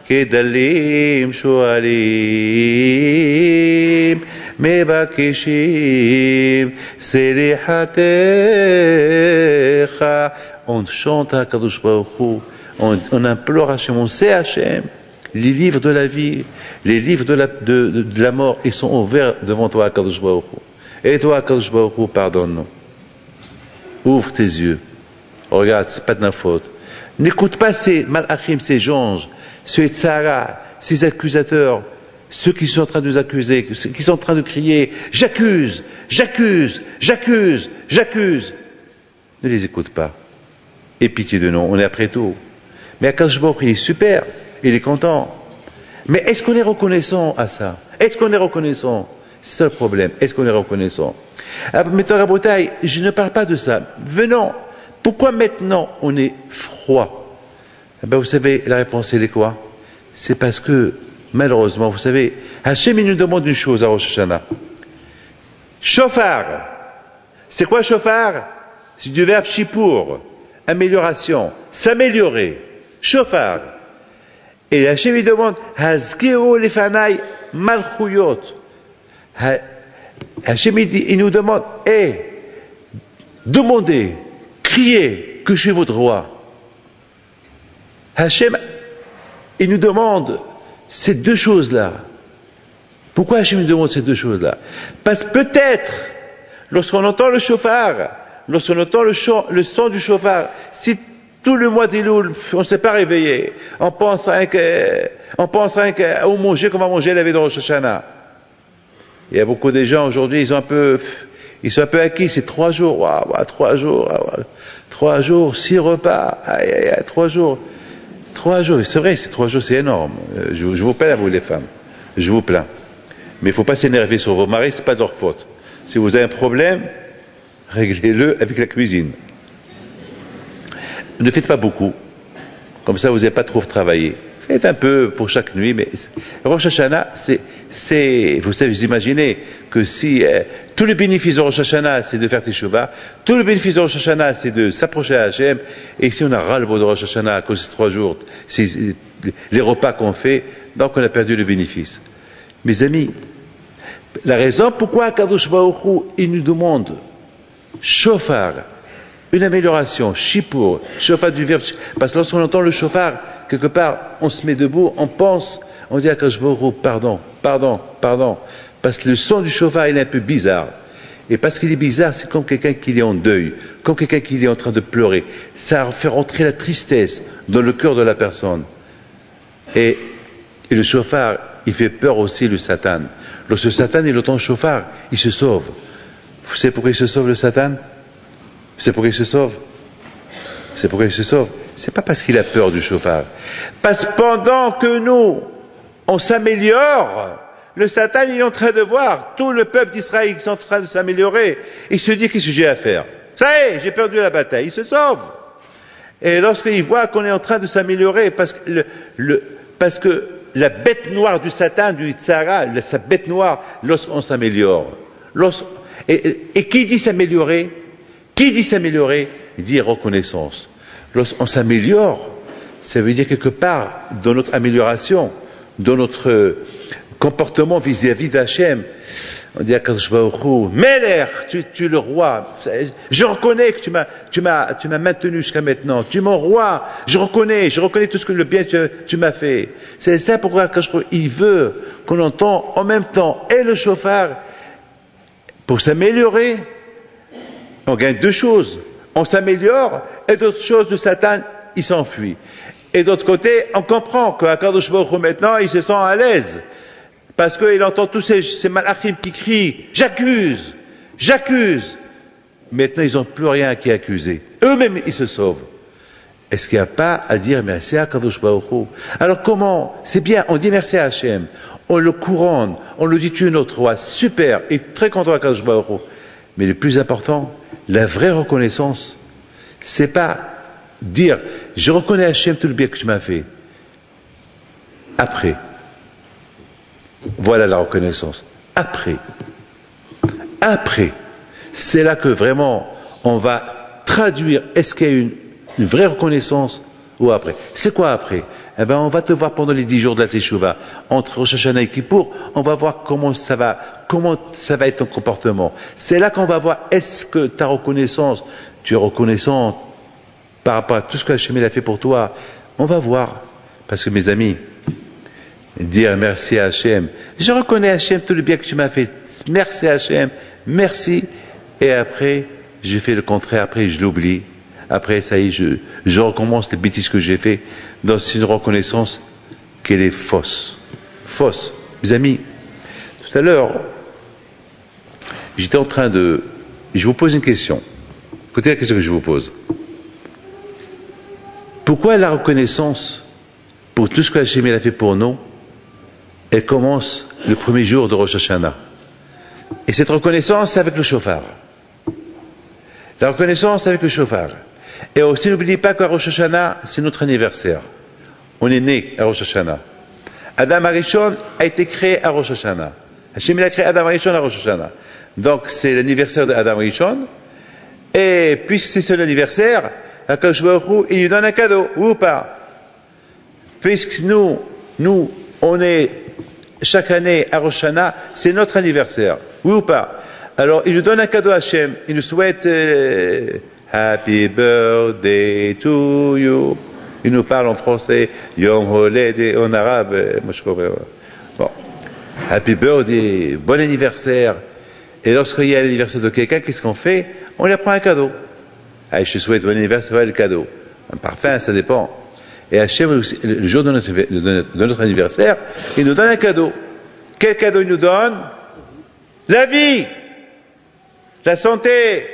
Kedalim Shualim Mebakishim Selihatecha. On chante à Kadosh Baruch Hu. On implore Hachem, on sait Hachem, les livres de la vie, les livres de la mort, ils sont ouverts devant toi, Kadosh Baruch Hu. Et toi, Kadosh Baruch Hu, pardonne-nous. Ouvre tes yeux. Regarde, c'est pas de ma faute. N'écoute pas ces malachim, ces anges, ces tzara, ces accusateurs, ceux qui sont en train de nous accuser, qui sont en train de crier, j'accuse, j'accuse, j'accuse, j'accuse. Ne les écoute pas. Et pitié de nous, on est après tout. Mais Akadosh Baruch Hu, il est super, il est content. Mais est-ce qu'on est reconnaissant à ça? Est-ce qu'on est reconnaissant? C'est ça le problème. Est-ce qu'on est reconnaissant? Maintenant, Rabotai, je ne parle pas de ça. Venons. Pourquoi maintenant on est froid? Vous savez, la réponse, elle est quoi? C'est parce que, malheureusement, vous savez, Hachem, il nous demande une chose à Rosh Hashanah. Shofar. C'est quoi shofar? C'est du verbe shipour. Amélioration. S'améliorer. Shofar. Et Hachem lui demande Hazkiru lefanai malchuyot. Hachem il nous demande demandez, criez que je suis votre roi. Hachem il nous demande ces deux choses-là. Pourquoi Hachem nous demande ces deux choses-là? Parce que peut-être lorsqu'on entend le shofar, lorsqu'on entend le son du shofar, si tout le mois d'Elul, on ne s'est pas réveillé. On pense rien qu'au manger qu'on va manger la veille de Rosh Hashanah. Il y a beaucoup de gens aujourd'hui, ils sont un peu acquis, c'est 3 jours. Waouh, 3 jours, 3 jours, 6 repas, 3 jours. 3 jours, c'est vrai, 3 jours, c'est énorme. Je vous plains à vous les femmes. Je vous plains. Mais il ne faut pas s'énerver sur vos maris, c'est pas de leur faute. Si vous avez un problème, réglez-le avec la cuisine. Ne faites pas beaucoup, comme ça vous n'avez pas trop travaillé. Faites un peu pour chaque nuit, mais Rosh Hashanah, vous savez, vous imaginez que si tout le bénéfice de Rosh Hashanah, c'est de faire Teshuvah, tout le bénéfice de Rosh Hashanah, c'est de s'approcher à Hachem, et si on a ras-le-bol de Rosh Hashanah à cause de ces 3 jours, c'est les repas qu'on fait, donc on a perdu le bénéfice. Mes amis, la raison pourquoi Kadosh Baruch Hu, il nous demande shofar, une amélioration, shipur, shofar du verbe, parce que lorsqu'on entend le shofar, quelque part, on se met debout, on pense, on dit à Kadosh Baruch Hu, pardon, parce que le son du shofar, il est un peu bizarre. Et parce qu'il est bizarre, c'est comme quelqu'un qui est en deuil, comme quelqu'un qui est en train de pleurer. Ça fait rentrer la tristesse dans le cœur de la personne. Et le shofar, il fait peur aussi le Satan. Lorsque le Satan, il entend le shofar, il se sauve. Vous savez pourquoi il se sauve le Satan? C'est pourquoi il se sauve. C'est pas parce qu'il a peur du shofar. Parce que pendant que nous, on s'améliore. Le Satan, il est en train de voir tout le peuple d'Israël qui est en train de s'améliorer. Il se dit, qu'est-ce que j'ai à faire? Ça y est, j'ai perdu la bataille. Il se sauve. Et lorsqu'il voit qu'on est en train de s'améliorer, parce que la bête noire du Satan, du Tzara, sa bête noire, lorsqu'on s'améliore. Et qui dit s'améliorer? Qui dit s'améliorer? Il dit reconnaissance. Lorsqu'on s'améliore, ça veut dire quelque part, dans notre amélioration, dans notre comportement vis-à-vis d'Hachem, on dit à Kadosh Baruch Hu, Meler, tu es le roi. Je reconnais que tu m'as maintenu jusqu'à maintenant. Tu es mon roi. Je reconnais tout ce que le bien tu m'as fait. C'est ça pourquoi Kadosh Baruch Hu, il veut qu'on entende en même temps et le shofar. Pour s'améliorer, on gagne deux choses. On s'améliore et d'autres choses, le Satan, il s'enfuit. Et d'autre côté, on comprend qu'à Kadosh Baruch Hu maintenant, il se sent à l'aise. Parce qu'il entend tous ces malachim qui crient « J'accuse! J'accuse !» Maintenant, ils n'ont plus rien à qui accuser. Eux-mêmes, ils se sauvent. Est-ce qu'il n'y a pas à dire merci à Kadosh Baruch Hu? Alors comment? C'est bien, on dit merci à Hachem. On le couronne, on le dit tu es notre roi. Super, et très content à Kadosh Baruch Hu. Mais le plus important, la vraie reconnaissance, c'est pas dire je reconnais Hachem tout le bien que tu m'as fait. Après. Voilà la reconnaissance. Après, c'est là que vraiment on va traduire est-ce qu'il y a une vraie reconnaissance ou après. C'est quoi après? Eh bien, on va te voir pendant les 10 jours de la Teshuvah, entre Rosh Hashanah et Kippour, on va voir comment ça va être ton comportement. C'est là qu'on va voir est-ce que ta reconnaissance, tu es reconnaissant par rapport à tout ce que Hachem a fait pour toi. On va voir. Parce que mes amis, dire merci à Hachem. Je reconnais Hachem tout le bien que tu m'as fait. Merci Hachem, merci. Et après, je fais le contraire. Après, je l'oublie. Après, ça y est, je recommence les bêtises que j'ai fait dans une reconnaissance qu'elle est fausse. Fausse. Mes amis, tout à l'heure, j'étais en train de... Je vous pose une question. Écoutez la question que je vous pose. Pourquoi la reconnaissance pour tout ce que Hachem a fait pour nous, elle commence le premier jour de Rosh Hashanah? Et cette reconnaissance, c'est avec le shofar. La reconnaissance, c'est avec le shofar. Et aussi, n'oubliez pas qu'à Rosh Hashanah, c'est notre anniversaire. On est né à Rosh Hashanah. Adam Arishon a été créé à Rosh Hashanah. Hachem a créé Adam Arishon à Rosh Hashanah. Donc, c'est l'anniversaire d'Adam Arishon. Et puisque c'est son anniversaire, HaKadosh Baruch Hu, il lui donne un cadeau, ou pas? Puisque nous, on est chaque année à Rosh Hashanah, c'est notre anniversaire, oui ou pas? Alors, il nous donne un cadeau à Hachem, il nous souhaite Happy Birthday to you. Il nous parle en français, Yom Holed, en arabe, moi je comprends. Bon, Happy Birthday, bon anniversaire. Et lorsqu'il y a l'anniversaire de quelqu'un, qu'est-ce qu'on fait? On lui apprend un cadeau. Ah, je te souhaite bon anniversaire, voilà le cadeau. Un parfum, ça dépend. Et Hachem, le jour de notre anniversaire, il nous donne un cadeau. Quel cadeau il nous donne? La vie, la santé.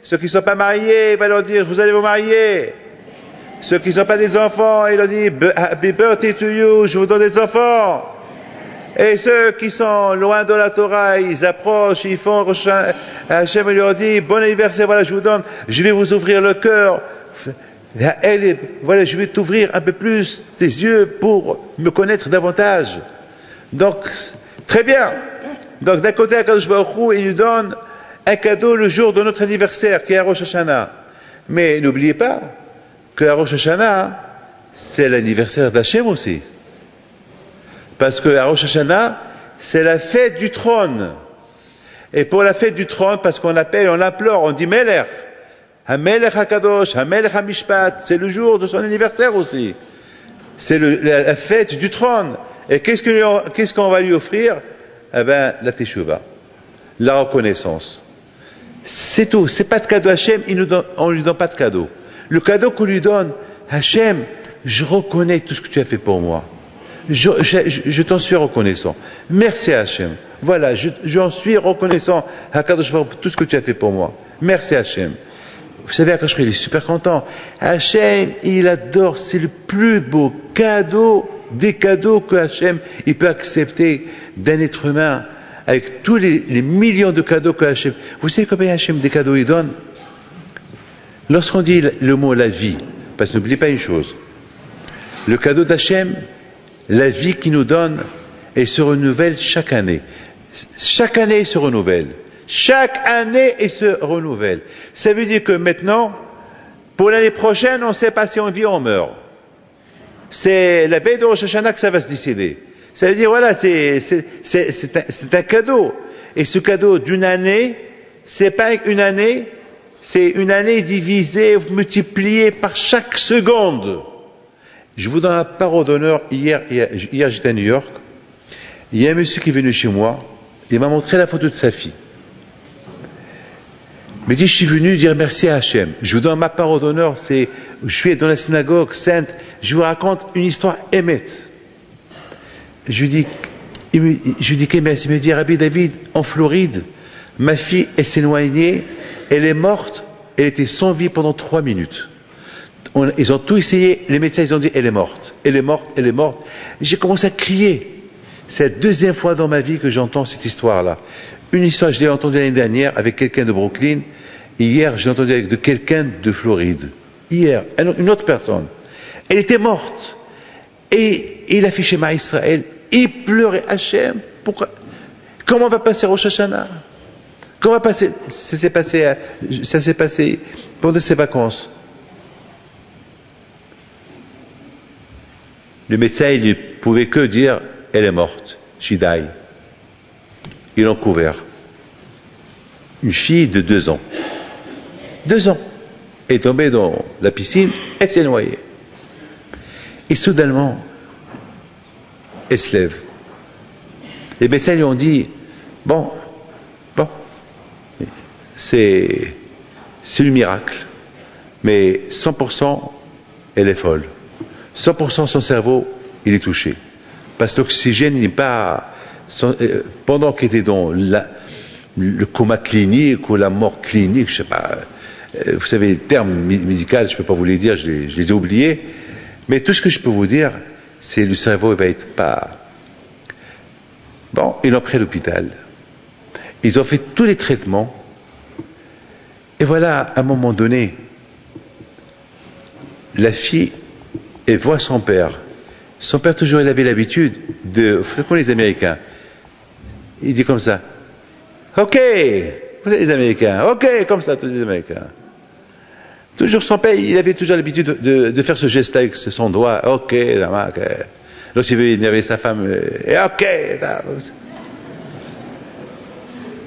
Ceux qui ne sont pas mariés, il va leur dire, vous allez vous marier. Ceux qui ne sont pas des enfants, il leur dit, Happy birthday to you, je vous donne des enfants. Et ceux qui sont loin de la Torah, ils approchent, ils font, Hachem leur dit, bon anniversaire, voilà, je vous donne, je vais vous ouvrir le cœur. Voilà, je vais t'ouvrir un peu plus tes yeux pour me connaître davantage. Donc, très bien. Donc, d'un côté, HaKadosh Baruch Hu, il nous donne un cadeau le jour de notre anniversaire, qui est à Rosh Hashanah. Mais n'oubliez pas que à Rosh Hashanah, c'est l'anniversaire d'Hachem aussi. Parce que à Rosh Hashanah, c'est la fête du trône. Et pour la fête du trône, parce qu'on appelle, on l'implore, on dit Melech. Hamelech HaKadosh, Hamelech HaMishpat, c'est le jour de son anniversaire aussi. C'est la fête du trône. Et qu'est-ce qu'on va lui offrir? Eh bien, la Teshuvah, la reconnaissance. C'est tout. C'est pas de cadeau Hachem, on lui donne pas de cadeau. Le cadeau qu'on lui donne, Hachem, je reconnais tout ce que tu as fait pour moi. Je t'en suis reconnaissant. Merci Hachem. Voilà, j'en suis reconnaissant à Kadosh Baruch pour tout ce que tu as fait pour moi. Merci Hachem. Vous savez, Akash, il est super content. Hachem, il adore, c'est le plus beau cadeau des cadeaux que Hachem il peut accepter d'un être humain, avec tous les millions de cadeaux que Hachem. Vous savez combien Hachem des cadeaux il donne? Lorsqu'on dit le mot la vie, parce que n'oubliez pas une chose, le cadeau d'Hachem, la vie qu'il nous donne, elle se renouvelle chaque année. Chaque année, elle se renouvelle. Chaque année, elle se renouvelle. Ça veut dire que maintenant, pour l'année prochaine, on ne sait pas si on vit ou on meurt. C'est la veille de Rosh Hashanah que ça va se décider. Ça veut dire, voilà, c'est un cadeau. Et ce cadeau d'une année, c'est pas une année, c'est une année divisée, multipliée par chaque seconde. Je vous donne la parole d'honneur. Hier j'étais à New York. Il y a un monsieur qui est venu chez moi. Il m'a montré la photo de sa fille. Il m'a dit, je suis venu dire merci à Hachem. Je vous donne ma parole d'honneur. Je suis dans la synagogue sainte. Je vous raconte une histoire émette. Je lui dis, qu'est-ce merci? Il me dit, Rabbi David, en Floride, ma fille, elle s'est éloignée, elle est morte, elle était sans vie pendant 3 minutes. Ils ont tout essayé, les médecins, ils ont dit, elle est morte, elle est morte, elle est morte. J'ai commencé à crier. C'est la deuxième fois dans ma vie que j'entends cette histoire-là. Une histoire, je l'ai entendue l'année dernière avec quelqu'un de Brooklyn. Hier, je l'ai entendue avec quelqu'un de Floride. Hier, une autre personne. Elle était morte. Et il a fait Shema Israël. Il pleurait Hachem. Pourquoi? Comment va passer Rosh Hashanah? Comment va passer? Ça s'est passé pendant ses vacances. Le médecin, il ne pouvait que dire, elle est morte. She died. Ils l'ont couvert. Une fille de 2 ans. 2 ans. Elle est tombée dans la piscine, elle s'est noyée. Et soudainement, elle se lève. Les médecins lui ont dit, bon, c'est le miracle. Mais 100%, elle est folle. 100% son cerveau, il est touché. Parce que l'oxygène n'est pas... pendant qu'il était dans le coma clinique ou la mort clinique, je ne sais pas, vous savez, les termes médicaux, je ne peux pas vous les dire, je les ai oubliés. Mais tout ce que je peux vous dire, c'est que le cerveau ne va être pas... Bon, ils l'ont pris à l'hôpital. Ils ont fait tous les traitements. Et voilà, à un moment donné, la fille, elle voit son père. Son père, toujours, il avait l'habitude de... Comme les Américains. Il dit comme ça. OK, vous êtes les Américains. OK, comme ça, tous les Américains. Toujours son père, il avait toujours l'habitude de faire ce geste avec son doigt. OK, lorsqu'il veut énerver sa femme. Et OK.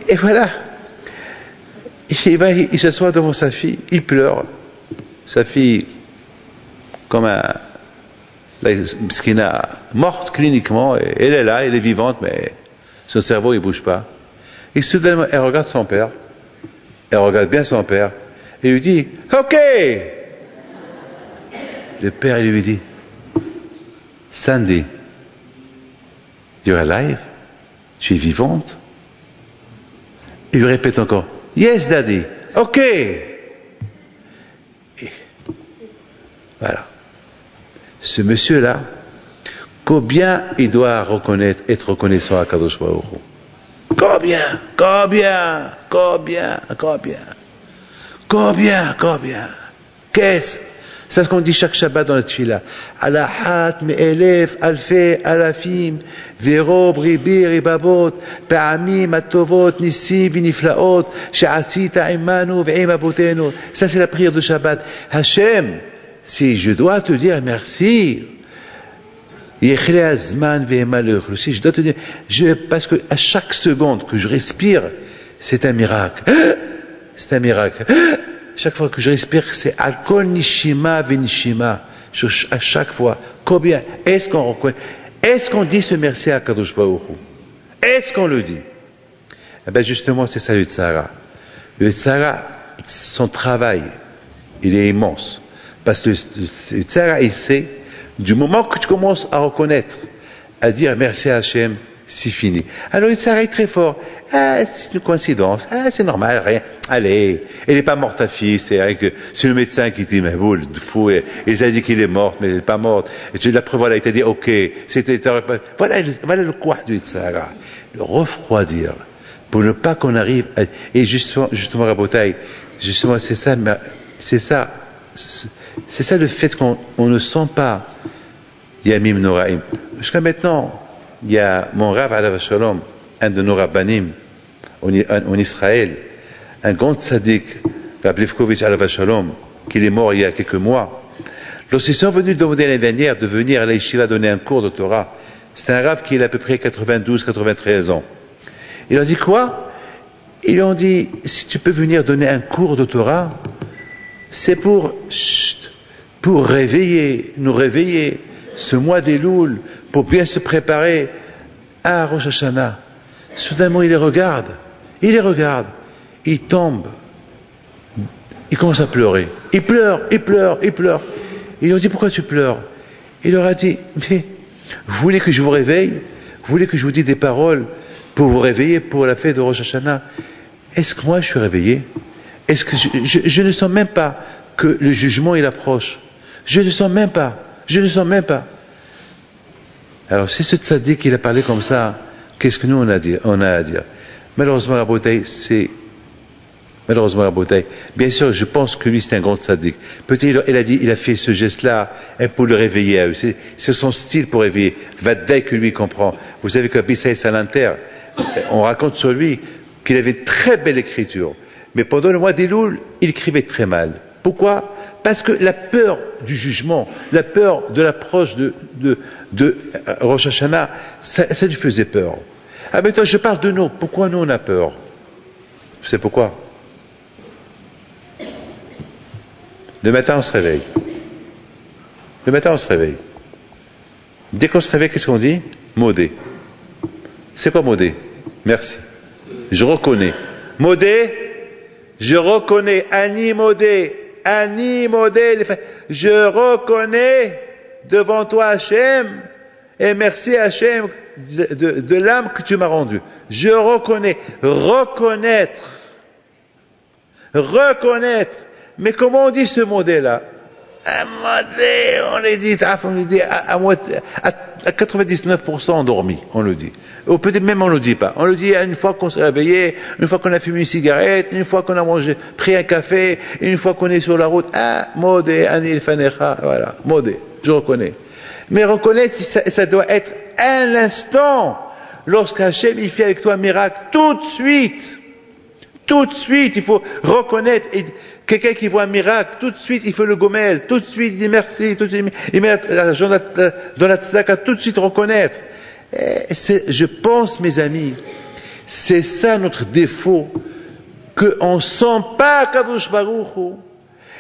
Et voilà. Il s'assoit devant sa fille. Il pleure. Sa fille, comme ce qui n'a morte cliniquement, elle est là, elle est vivante, mais son cerveau, il ne bouge pas. Et soudainement, elle regarde son père, elle regarde bien son père, et lui dit, OK! Le père, il lui dit, Sandy, you're alive? Tu es vivante? Il lui répète encore, Yes, Daddy, OK! Et voilà. Ce monsieur-là, combien il doit être reconnaissant à Kadosh Baruch Hu? Combien? Qu'est-ce? C'est ce qu'on dit chaque Shabbat dans la Tfila. Alahat me'elef alfe alafim verob ribi ribabot pa'amim atovot nissim v'niflaot she'asita imanu ve'im abotenu. Ça c'est la prière de Shabbat. Hachem, si je dois te dire merci, si je dois te dire, parce que à chaque seconde que je respire, c'est un miracle. C'est un miracle. Chaque fois que je respire, c'est Alkol Nishima Venishima. À chaque fois, combien est-ce qu'on reconnaît? Est-ce qu'on dit ce merci à Kadosh Baruch Hu? Est-ce qu'on le dit? Eh bien justement, c'est ça le Tzara. Le Tzara, son travail, il est immense. Parce que le Tzara, il sait, du moment que tu commences à reconnaître, à dire merci à Hachem, c'est fini. Alors il s'arrête très fort. Ah, c'est une coïncidence. Ah, c'est normal, rien. Allez, elle n'est pas morte ta fille, c'est le médecin qui dit, mais boule, fou, il t'a dit qu'il est morte, mais elle n'est pas morte. Et tu la preuve, voilà, il t'a dit, ok, voilà le quoi du Tzara. Le refroidir. Pour ne pas qu'on arrive à, et justement, Rabotai, justement, c'est ça le fait qu'on ne sent pas Yamim Noraim. Jusqu'à maintenant, il y a mon Rav Alav Shalom, un de nos rabbanim en Israël, un grand tzaddik, Rav Levkovitch Alav Shalom, qui est mort il y a quelques mois. Lorsqu'ils sont venus demander l'année dernière de venir à la yeshiva donner un cours de Torah, c'est un Rav qui a à peu près 92-93 ans. Il leur dit quoi? Ils lui ont dit, si tu peux venir donner un cours de Torah, c'est pour nous réveiller, ce mois d'Elul, pour bien se préparer à Rosh Hashanah. Soudainement, il les regarde, il tombe, il commence à pleurer. Il pleure. Ils lui ont dit, pourquoi tu pleures? Il leur a dit, mais vous voulez que je vous réveille? Vous voulez que je vous dise des paroles pour vous réveiller pour la fête de Rosh Hashanah? Est-ce que moi je suis réveillé? Est-ce que je ne sens même pas que le jugement il approche? Je ne sens même pas. Alors si ce tzaddik il a parlé comme ça, qu'est-ce que nous on a à dire? Malheureusement Rabotai, bien sûr je pense que lui c'est un grand tzaddik. Peut-être il a fait ce geste-là pour le réveiller. C'est son style pour réveiller. Vadai que lui comprend. Vous savez qu'Abbi Saïd Salanter, on raconte sur lui qu'il avait une très belle écriture. Mais pendant le mois d'Elul, il écrivait très mal. Pourquoi? Parce que la peur du jugement, la peur de l'approche de Rosh Hashanah, ça lui faisait peur. Ah maintenant, je parle de nous. Pourquoi nous on a peur? Vous savez pourquoi? Le matin, on se réveille. Dès qu'on se réveille, qu'est-ce qu'on dit? Modé. C'est quoi modé? Merci. Je reconnais. Modé, je reconnais. Ani modé. Je reconnais devant toi Hachem, et merci Hachem de l'âme que tu m'as rendue. Je reconnais. Reconnaître. Mais comment on dit ce modé-là? Un modé, on le dit à 99% endormi, on le dit. Ou peut-être même on ne le dit pas. On le dit une fois qu'on s'est réveillé, une fois qu'on a fumé une cigarette, une fois qu'on a pris un café, une fois qu'on est sur la route. Ah, modé, anil fanecha, voilà, modé, je reconnais. Mais reconnaître, ça doit être à l'instant. Lorsqu'Hachem il fait avec toi un miracle, tout de suite, il faut reconnaître. Quelqu'un qui voit un miracle, tout de suite, il fait le gomel, tout de suite, il dit merci, tout de suite, il met l'argent dans la tzedaka, tout de suite reconnaître. Je pense, mes amis, c'est ça notre défaut, qu'on ne sent pas Kadosh Baruch Hu,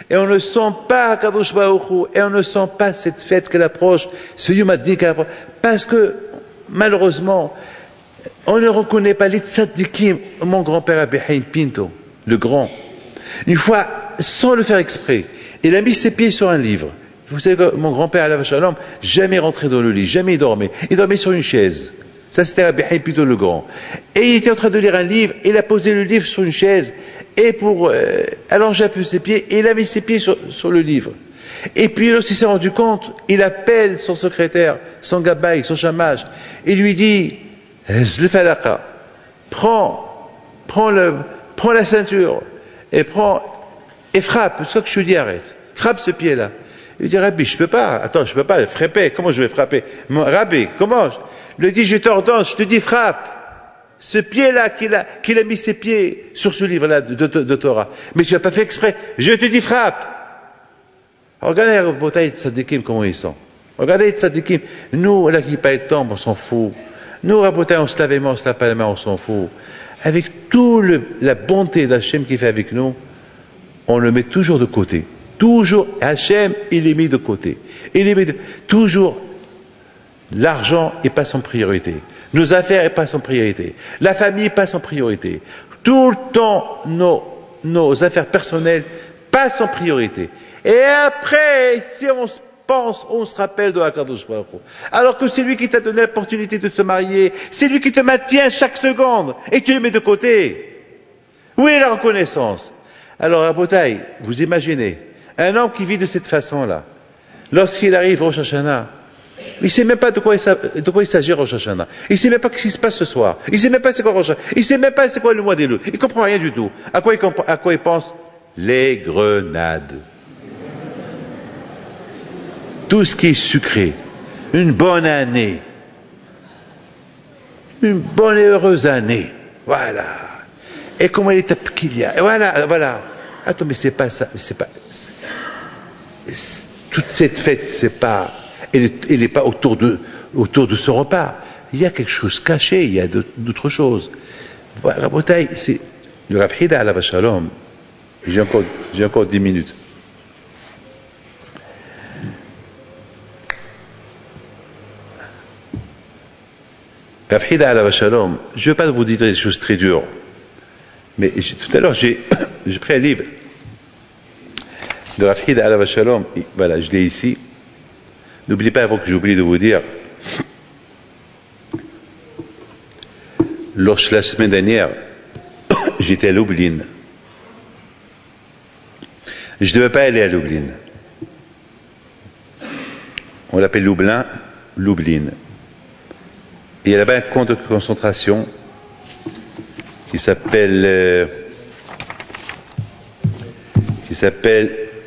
et on ne sent pas Kadosh Baruch Hu, et on ne sent pas cette fête qu'elle approche, ce Yom Ha'Dik qu'elle approche, parce que, malheureusement, on ne reconnaît pas les tzaddikim. Mon grand-père Rabbi Haim Pinto, le grand, une fois, sans le faire exprès, il a mis ses pieds sur un livre. Vous savez que mon grand-père Alav Shalom, jamais rentré dans le lit, jamais il dormait. Il dormait sur une chaise. Ça, c'était Rabbi Haim Pinto le grand. Et il était en train de lire un livre, il a posé le livre sur une chaise, et pour allonger un peu ses pieds, et il a mis ses pieds sur le livre. Et puis, lorsqu'il s'est rendu compte, il appelle son secrétaire, son gabaï, son chamage, et lui dit, Zlefalaka, prends la ceinture, et frappe, ce que je te dis, arrête. Frappe ce pied-là. Il dit, Rabbi, je peux pas frapper. Comment je vais frapper? Rabbi, comment? Il lui dit, je t'ordonne, je te dis, frappe. Ce pied-là qu'il a mis ses pieds sur ce livre-là de Torah. Mais tu n'as pas fait exprès. Je te dis, frappe. Regardez les batailles de tzadikim, comment ils sont. Regardez les tzadikim. Nous, là, qui pas le temps, on s'en fout. Nous, Rabotai, on se lave les mains, on se lave pas les mains, on s'en fout. Avec toute la bonté d'Hachem qu'il fait avec nous, on le met toujours de côté. Toujours, Hachem, il est mis de côté. Toujours, l'argent est pas en priorité. Nos affaires est pas en priorité. La famille passe en priorité. Tout le temps, nos affaires personnelles passent en priorité. Et après, si on se pense, on se rappelle de Akadosh Baruch Hu. Alors que c'est lui qui t'a donné l'opportunité de se marier, c'est lui qui te maintient chaque seconde, et tu le mets de côté. Où est la reconnaissance? Alors, Rabotai, vous imaginez, un homme qui vit de cette façon-là, lorsqu'il arrive au Rosh Hashanah, il ne sait même pas de quoi il s'agit Rosh Hashanah. Il ne sait même pas ce qui se passe ce soir. Il ne sait même pas c'est quoi Rosh Hashanah. Il ne sait même pas c'est quoi le mois des loups. Il ne comprend rien du tout. À quoi il pense? Les grenades. Tout ce qui est sucré. Une bonne année. Une bonne et heureuse année. Voilà. Et comment il est qu'il y a. Voilà. Attends, mais c'est pas ça. Toute cette fête, c'est pas. Elle n'est pas autour de ce repas. Il y a quelque chose caché, il y a d'autres choses. Voilà, Rabotai, c'est le Rav Hida alav shalom. J'ai encore 10 minutes. Rav Hida alav shalom, je ne vais pas vous dire des choses très dures, mais tout à l'heure j'ai pris un livre de Rav Hida alav shalom. Voilà, je l'ai ici. N'oubliez pas, avant que j'oublie de vous dire, la semaine dernière, j'étais à Lublin. Je ne devais pas aller à Lublin. On l'appelle Lublin. Et il y a là-bas un camp de concentration qui s'appelle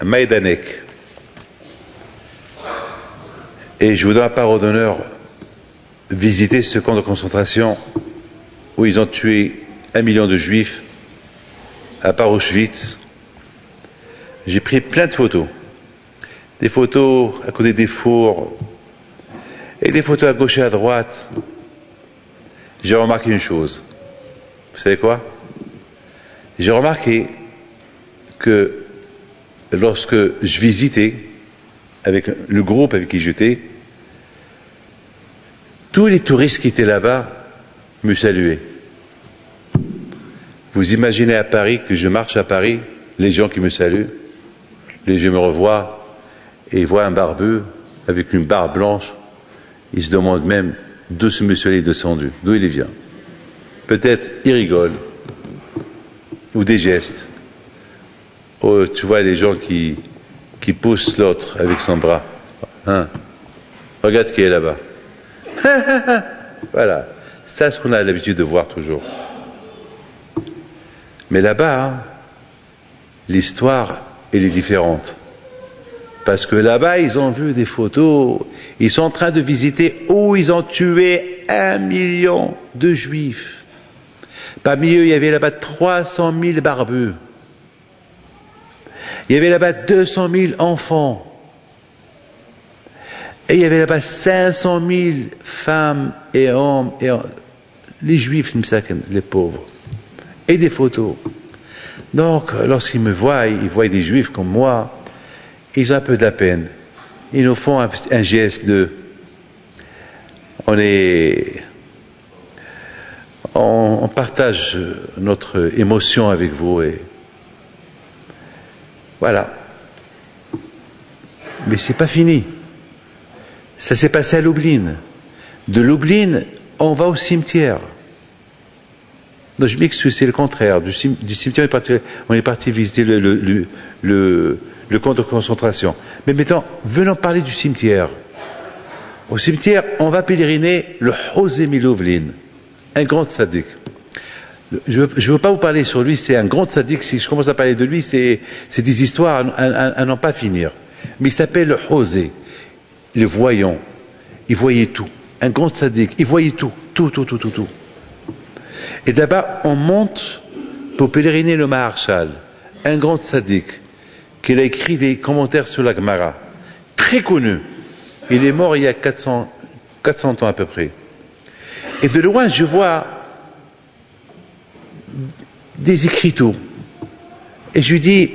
Majdanek. Et je voudrais, par part d'honneur, visiter ce camp de concentration où ils ont tué 1 million de juifs à part Auschwitz. J'ai pris plein de photos. Des photos à côté des fours et des photos à gauche et à droite. J'ai remarqué une chose. Vous savez quoi? J'ai remarqué que lorsque je visitais avec le groupe avec qui j'étais, tous les touristes qui étaient là-bas me saluaient. Vous imaginez à Paris, que je marche à Paris, les gens qui me saluent, les gens me revoient et voient un barbu avec une barbe blanche, ils se demandent même d'où ce monsieur est descendu, d'où il vient. Peut-être il rigole, ou des gestes. Oh, tu vois les gens qui pousse l'autre avec son bras. Hein? Regarde ce qui est là-bas. Voilà. Ça, c'est ce qu'on a l'habitude de voir toujours. Mais là-bas, hein, l'histoire, elle est différente. Parce que là-bas, ils ont vu des photos, ils sont en train de visiter où ils ont tué 1 million de juifs. Parmi eux, il y avait là-bas 300 000 barbus. Il y avait là-bas 200 000 enfants. Et il y avait là-bas 500 000 femmes et hommes, les juifs, les pauvres. Et des photos. Donc, lorsqu'ils me voient, ils voient des juifs comme moi, ils ont un peu de la peine. Ils nous font un geste de... On partage notre émotion avec vous et... Voilà. Mais c'est pas fini. Ça s'est passé à Lublin. De Lublin, on va au cimetière. Non, je m'excuse, c'est le contraire. Du cimetière, on est parti visiter le camp de concentration. Mais maintenant, venons parler du cimetière. Au cimetière, on va pèleriner le José Milovlin, un grand tzaddik. Je ne veux pas vous parler sur lui, c'est un grand tzaddik. Si je commence à parler de lui, c'est des histoires à n'en pas finir. Mais il s'appelle le José, le voyant. Il voyait tout. Un grand tzaddik, il voyait tout. Tout. Et d'abord, on monte pour pèleriner le Maharshal, un grand tzaddik, qui a écrit des commentaires sur la Gemara, très connu. Il est mort il y a 400 ans à peu près. Et de loin, je vois des écriteaux. Et je lui dis,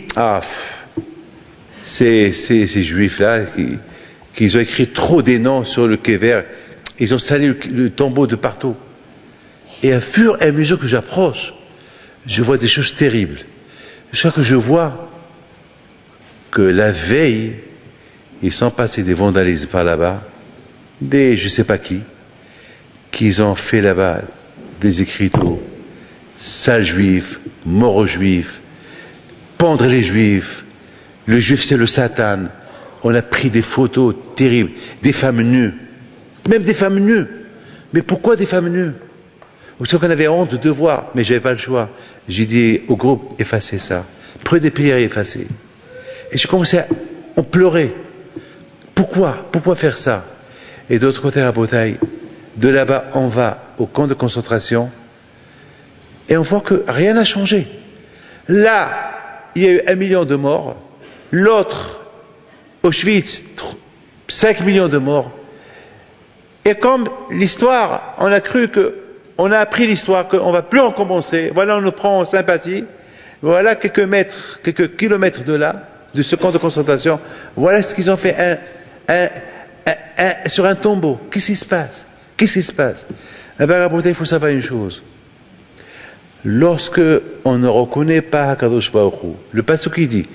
ces juifs-là, qui ont écrit trop des noms sur le kéver, ils ont salé le tombeau de partout. Et à fur et à mesure que j'approche, je vois des choses terribles. Je crois que je vois que la veille, Ils sont passés des vandalismes par là-bas, des je sais pas qui ont fait là-bas des écriteaux, sales juifs, mort aux juifs, pendre les juifs, le juif c'est le Satan. On a pris des photos terribles, des femmes nues, même des femmes nues. Mais pourquoi des femmes nues? Vous savez qu'on avait honte de voir, mais j'avais pas le choix. J'ai dit au groupe, effacez ça. Prenez des prières et effacez. Et j'ai commencé on pleurait. Pourquoi faire ça? Et d'autre côté, à Botaï, de là-bas, on va au camp de concentration et on voit que rien n'a changé. Là, il y a eu 1 million de morts. L'autre, Auschwitz, 5 millions de morts. Et comme l'histoire, on a appris l'histoire qu'on ne va plus recommencer, voilà, on nous prend en sympathie, voilà quelques kilomètres de là, de ce camp de concentration, voilà ce qu'ils ont fait sur un tombeau. Qu'est-ce qui se passe? Eh bien, il faut savoir une chose. Lorsque on ne reconnaît pas Hakadosh Baruch Hu, le pasuk qui dit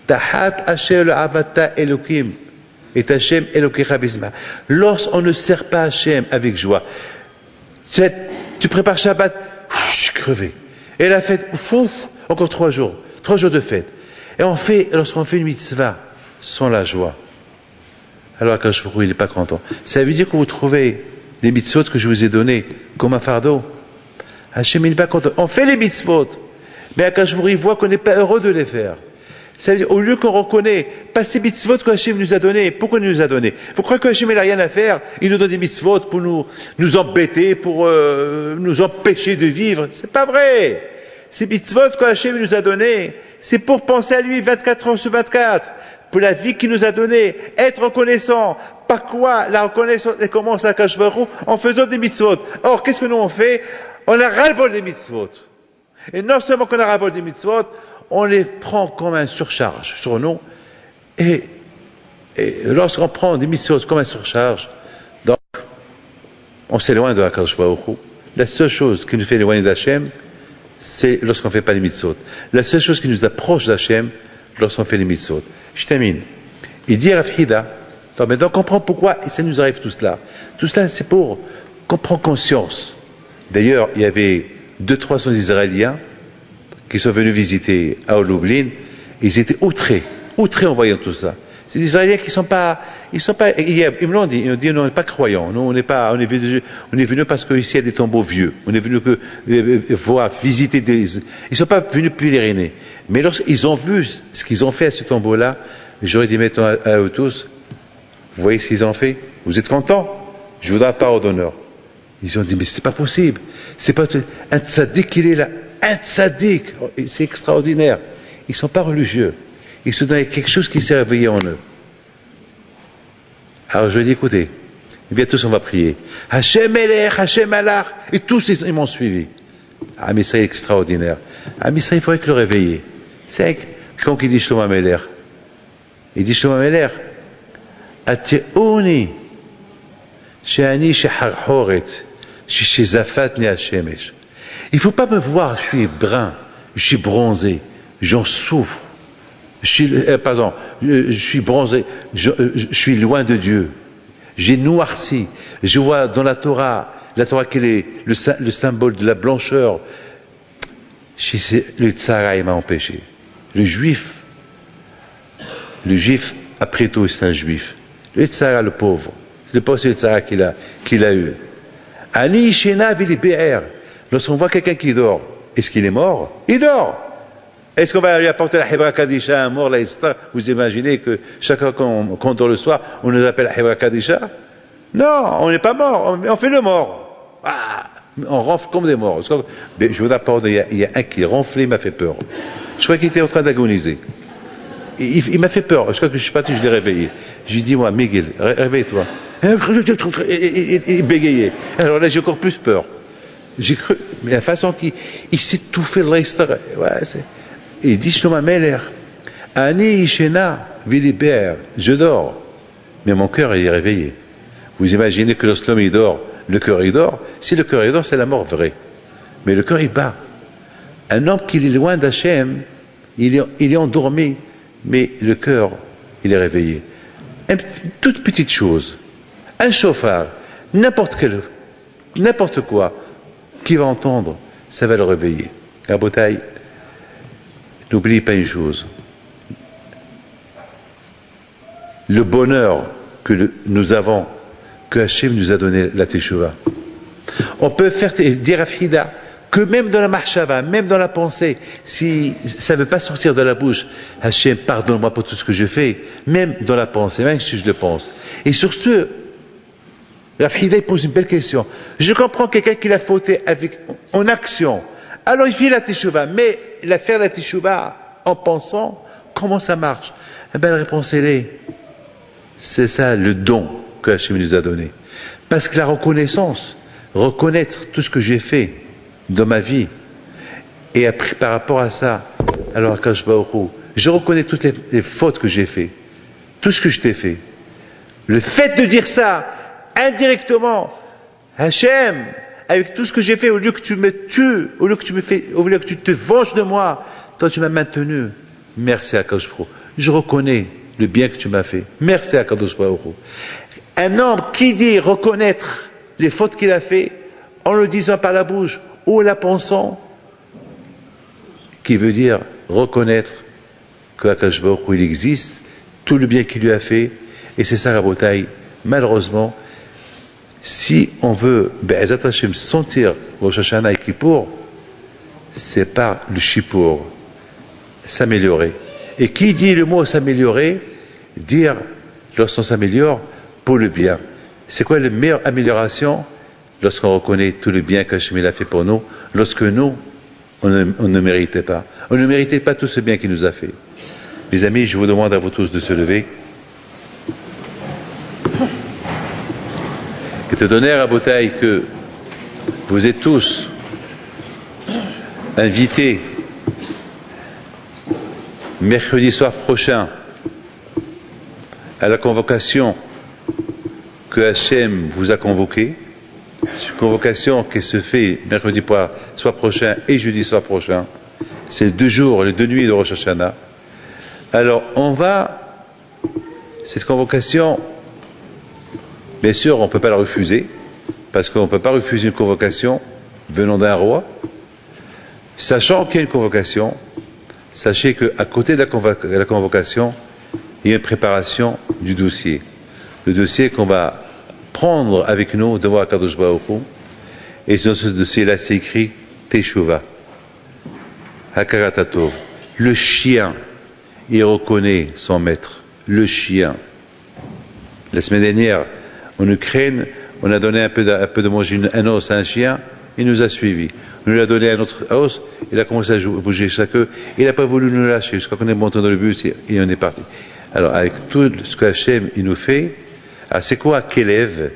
Tahat Hashem Avata Elokim et Hashem Elokecha Bisma. Lorsqu'on ne sert pas Hashem avec joie, tu prépares Shabbat, je suis crevé. Et la fête, encore 3 jours de fête. Et lorsqu'on fait une mitzvah sans la joie, alors Hakadosh Baruch Hu, il n'est pas content. Ça veut dire que vous trouvez les mitzvot que je vous ai donnés comme un fardeau. Hachem, il n'est pas content. On fait les mitzvot, mais Hakadosh Baruch Hu voit qu'on n'est pas heureux de les faire. Ça veut dire, au lieu qu'on reconnaît, pas ces mitzvot que Hachem nous a donnés, pourquoi il nous a donnés? Vous croyez que Hachem n'a rien à faire? Il nous donne des mitzvot pour nous embêter, pour nous empêcher de vivre. C'est pas vrai. Ces mitzvot que Hachem nous a donnés, c'est pour penser à lui 24 heures sur 24, pour la vie qu'il nous a donnée, être reconnaissant. Par quoi la reconnaissance commence à Hakadosh Baruch Hu? En faisant des mitzvot. Or, qu'est-ce que nous on fait? On a ras-le-bol des mitzvot. Et non seulement qu'on a ras-le-bol des mitzvot, on les prend comme un surcharge sur nous. Et lorsqu'on prend des mitzvot comme un surcharge, donc, on s'éloigne de Hakadosh Baruch Hu. La seule chose qui nous fait éloigner d'Hachem, c'est lorsqu'on ne fait pas les mitzvot. La seule chose qui nous approche d'Hachem, lorsqu'on fait les mitzvot. Je termine. Il dit à Rav Hida, maintenant on comprend pourquoi ça nous arrive tout cela. Tout cela, c'est pour qu'on prenne conscience. D'ailleurs, il y avait 200-300 Israéliens qui sont venus visiter à Lublin. Ils étaient outrés en voyant tout ça. C'est des Israéliens qui sont pas, ils me l'ont dit, ils m'ont dit, on n'est pas croyants, nous, on est venus parce qu'ici il y a des tombeaux vieux, on est venus voir, visiter ils sont pas venus pèleriner. Mais lorsqu'ils ont vu ce qu'ils ont fait à ce tombeau-là, j'aurais dit maintenant à eux tous, vous voyez ce qu'ils ont fait? Vous êtes contents? Je vous donne la parole d'honneur. Ils ont dit, mais c'est pas possible. C'est pas un tzaddik qu'il est là. Un tzaddik. C'est extraordinaire. Ils sont pas religieux. Ils se donnent quelque chose qui s'est réveillé en eux. Alors je lui ai dit, écoutez, bien tous on va prier. Hachem Elech, Hachem Alach. Et tous ils m'ont suivi. Ah mais c'est extraordinaire. Ah mais ça il faudrait que le réveiller. C'est quand il dit Shlomo Amelech. Il dit Shlomo Amelech. Ati'uni. She'ani she'harhoret. She'zafat ni Hashemesh. Il ne faut pas me voir, je suis brun, je suis bronzé, j'en souffre. Je suis bronzé, je suis loin de Dieu. J'ai noirci. Je vois dans la Torah qui est le symbole de la blancheur. Le tzara, il m'a empêché. Le juif, après tout, c'est un juif. Le tzara, le pauvre, c'est le tzara qu'il a eu. Ani shena vili be'er. Lorsqu'on voit quelqu'un qui dort, est-ce qu'il est mort? Il dort. Est-ce qu'on va lui apporter la Hebra Kadisha à un mort, la Istra? Vous imaginez que chaque fois qu'on dort le soir, on nous appelle la Hebra Kadisha? Non, on n'est pas mort, on fait le mort. Ah, on ronfle comme des morts. Mais je vous apporte, il y a un qui ronflait, il m'a fait peur. Je crois qu'il était en train d'agoniser. Il m'a fait peur. Je crois que je suis parti, je l'ai réveillé. Je lui ai dit, moi, Miguel, réveille-toi. Il bégayait. Alors là, j'ai encore plus peur. J'ai cru, mais la façon qu'il s'est tout fait l'histoire, il dit Shlomo Amelech, Ani Ishena Viliber, je dors, mais mon cœur il est réveillé. Vous imaginez que lorsque l'homme il dort, le cœur il dort. Si le cœur il dort, c'est la mort vraie. Mais le cœur il bat. Un homme qui est loin d'Hachem, il est endormi, mais le cœur il est réveillé. une toute petite chose, un chauffard, n'importe quoi, qui va entendre, ça va le réveiller. Rabotaï, n'oublie pas une chose. Le bonheur que nous avons, que Hachem nous a donné la Teshuvah. On peut faire dire à Frida que même dans la marchava, même dans la pensée, si ça ne veut pas sortir de la bouche, Hachem, pardonne-moi pour tout ce que je fais, même dans la pensée, même si je le pense. Et sur ce, la Frida pose une belle question. Je comprends quelqu'un qui l'a fauté en action. Alors il fait la Teshuvah, mais faire la Teshuvah en pensant, comment ça marche? Eh bien la réponse c'est ça le don que Hachem nous a donné. Parce que la reconnaissance, reconnaître tout ce que j'ai fait dans ma vie, et après, par rapport à ça, alors Akadosh Baruch Hu, je reconnais toutes les fautes que j'ai fait, tout ce que je t'ai fait. Le fait de dire ça, indirectement, Hachem, avec tout ce que j'ai fait, au lieu que tu me tues, au lieu que tu te venges de moi, toi tu m'as maintenu. Merci Akadosh Baruch Hu. Je reconnais le bien que tu m'as fait. Merci Akadosh Baruch Hu. Un homme qui dit reconnaître les fautes qu'il a fait, en le disant par la bouche ou en la pensant, qui veut dire reconnaître que Akadosh Baruch Hu il existe, tout le bien qu'il lui a fait, et c'est ça Rabotaï. Malheureusement, si on veut Be'ezat Hashem sentir Rosh Hashanah et Kippour, c'est par le Shippour, s'améliorer. Et qui dit le mot s'améliorer, dire lorsqu'on s'améliore pour le bien. C'est quoi la meilleure amélioration? Lorsqu'on reconnaît tout le bien qu'Hachem a fait pour nous, lorsque nous, on ne méritait pas. On ne méritait pas tout ce bien qu'il nous a fait. Mes amis, je vous demande à vous tous de se lever. Et te donner à Rabotaï que vous êtes tous invités mercredi soir prochain à la convocation que Hachem vous a convoquée. C'est une convocation qui se fait mercredi soir prochain et jeudi soir prochain. C'est 2 jours, les 2 nuits de Rosh Hashanah. Alors, cette convocation, bien sûr, on ne peut pas la refuser, parce qu'on ne peut pas refuser une convocation venant d'un roi. Sachant qu'il y a une convocation, sachez qu'à côté de la convocation, il y a une préparation du dossier. Le dossier qu'on va prendre avec nous devant Akadosh Baruch Hu. Et dans ce dossier-là, c'est écrit Teshuvah. Hakaratov. Le chien, il reconnaît son maître. Le chien. La semaine dernière, en Ukraine, on a donné un peu de manger un os à un chien, il nous a suivis. On lui a donné un autre os, il a commencé à bouger sa queue, il n'a pas voulu nous lâcher, jusqu'à qu'on est monté dans le bus et on est parti. Alors, avec tout ce qu'Hachem il nous fait, c'est quoi Kélev?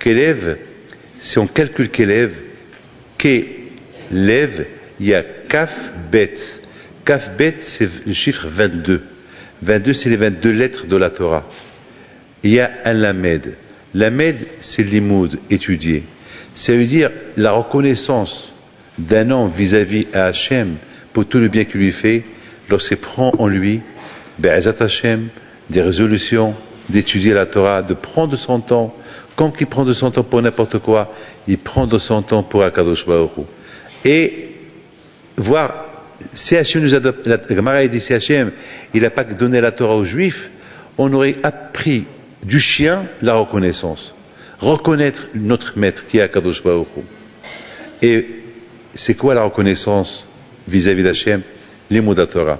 Kélev, si on calcule Kélev, Kélev, il y a Kaf Bet. Kaf Bet, c'est le chiffre 22. 22, c'est les 22 lettres de la Torah. Il y a un Lamed. Lamed, c'est l'imoud, étudier. Ça veut dire la reconnaissance d'un homme vis-à-vis à Hachem pour tout le bien qu'il lui fait, lorsqu'il prend en lui, Be'ezat Hachem, des résolutions, d'étudier la Torah, de prendre son temps, comme qu'il prend de son temps pour n'importe quoi, il prend de son temps pour Akadosh Baruch Hu. Et voir, si Hachem nous a donné, la Gemara dit, si Hachem, il n'a pas donné la Torah aux Juifs, on aurait appris du chien la reconnaissance. Reconnaître notre maître qui est Akadosh Baruch Hu. Et c'est quoi la reconnaissance vis-à-vis d'Hachem? Les mots de la Torah.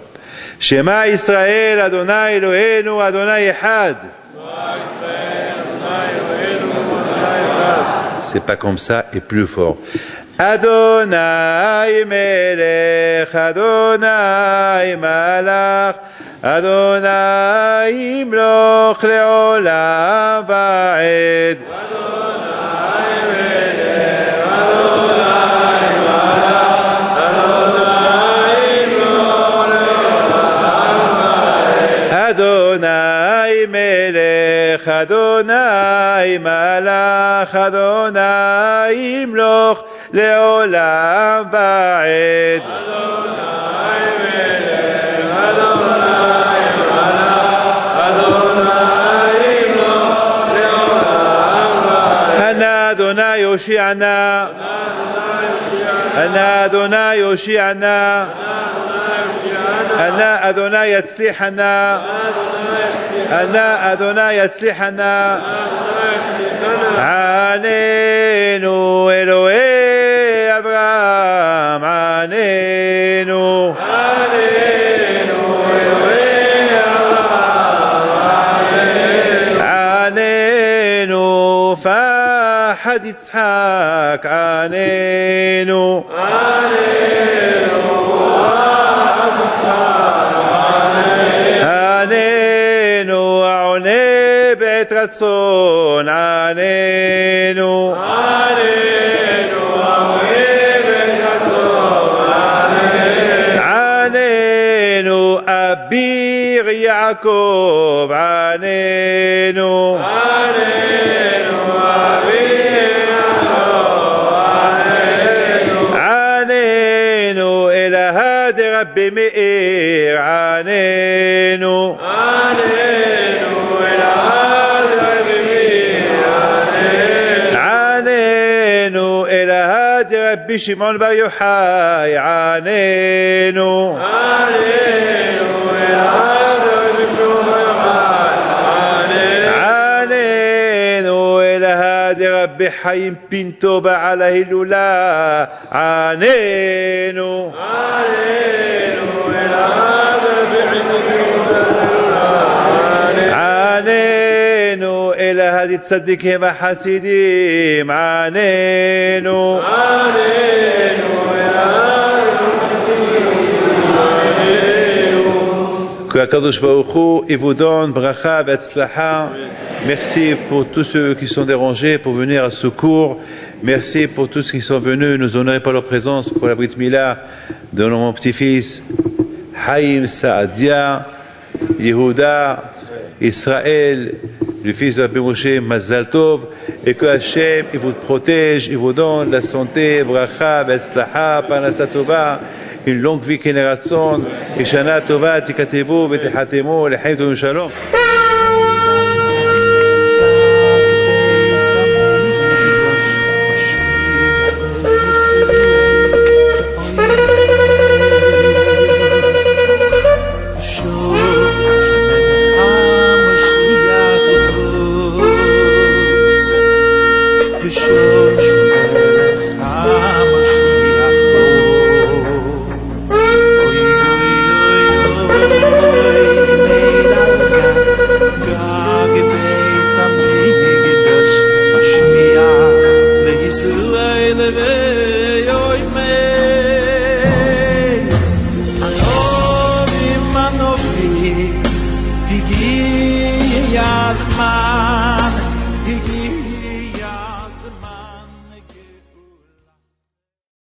Shema Israël, Adonai Eloheinu, Adonai Echad. C'est pas comme ça et plus fort. Adonai Melech, Adonai Malach, Adonai Imloch Leolam Va'ed. Adonai Melech, Adonai Malach, Adonai Imloch Leolam Va'ed. Adonai Melech, Adonai Malach, Adonai Adonai Yoshi'ana. Ana Adonai Yoshi'ana. Ana Adonai Yatzlichana. Ana Adonai Yatzlichana. Anenu Elohei Abraham. Anenu. فاحد يضحك عنينو عنينو عوني بيت رצון عنينو عنينو أبير يعقوب عنينو ربي مئير عنينو عنينو إلى هادي ربي شمعون بر يحيى عنينو عنينو إلى هادي ربي حيم بنتو بعلى هلولا عنينو عنينو إلى هذه تصدقهم حسيديم عنينو que Akadosh Baruch Hu il vous donne bracha v'atzlacha. Merci pour tous ceux qui sont dérangés pour venir à ce cours. Merci pour tous ceux qui sont venus nous honorer par leur présence pour la Brit Mila de mon petit-fils Haïm Saadia, Yehuda, Israël, le fils de Rabbi Moshe Mazal Tov, et que Hachem il vous protège, il vous donne la santé, bracha, v'atzlacha, parnasa tova, une longue vie, Keneratson, et Shana Tova, Tikatevu, V'tehatemu, Lechaim Tovim Shalom.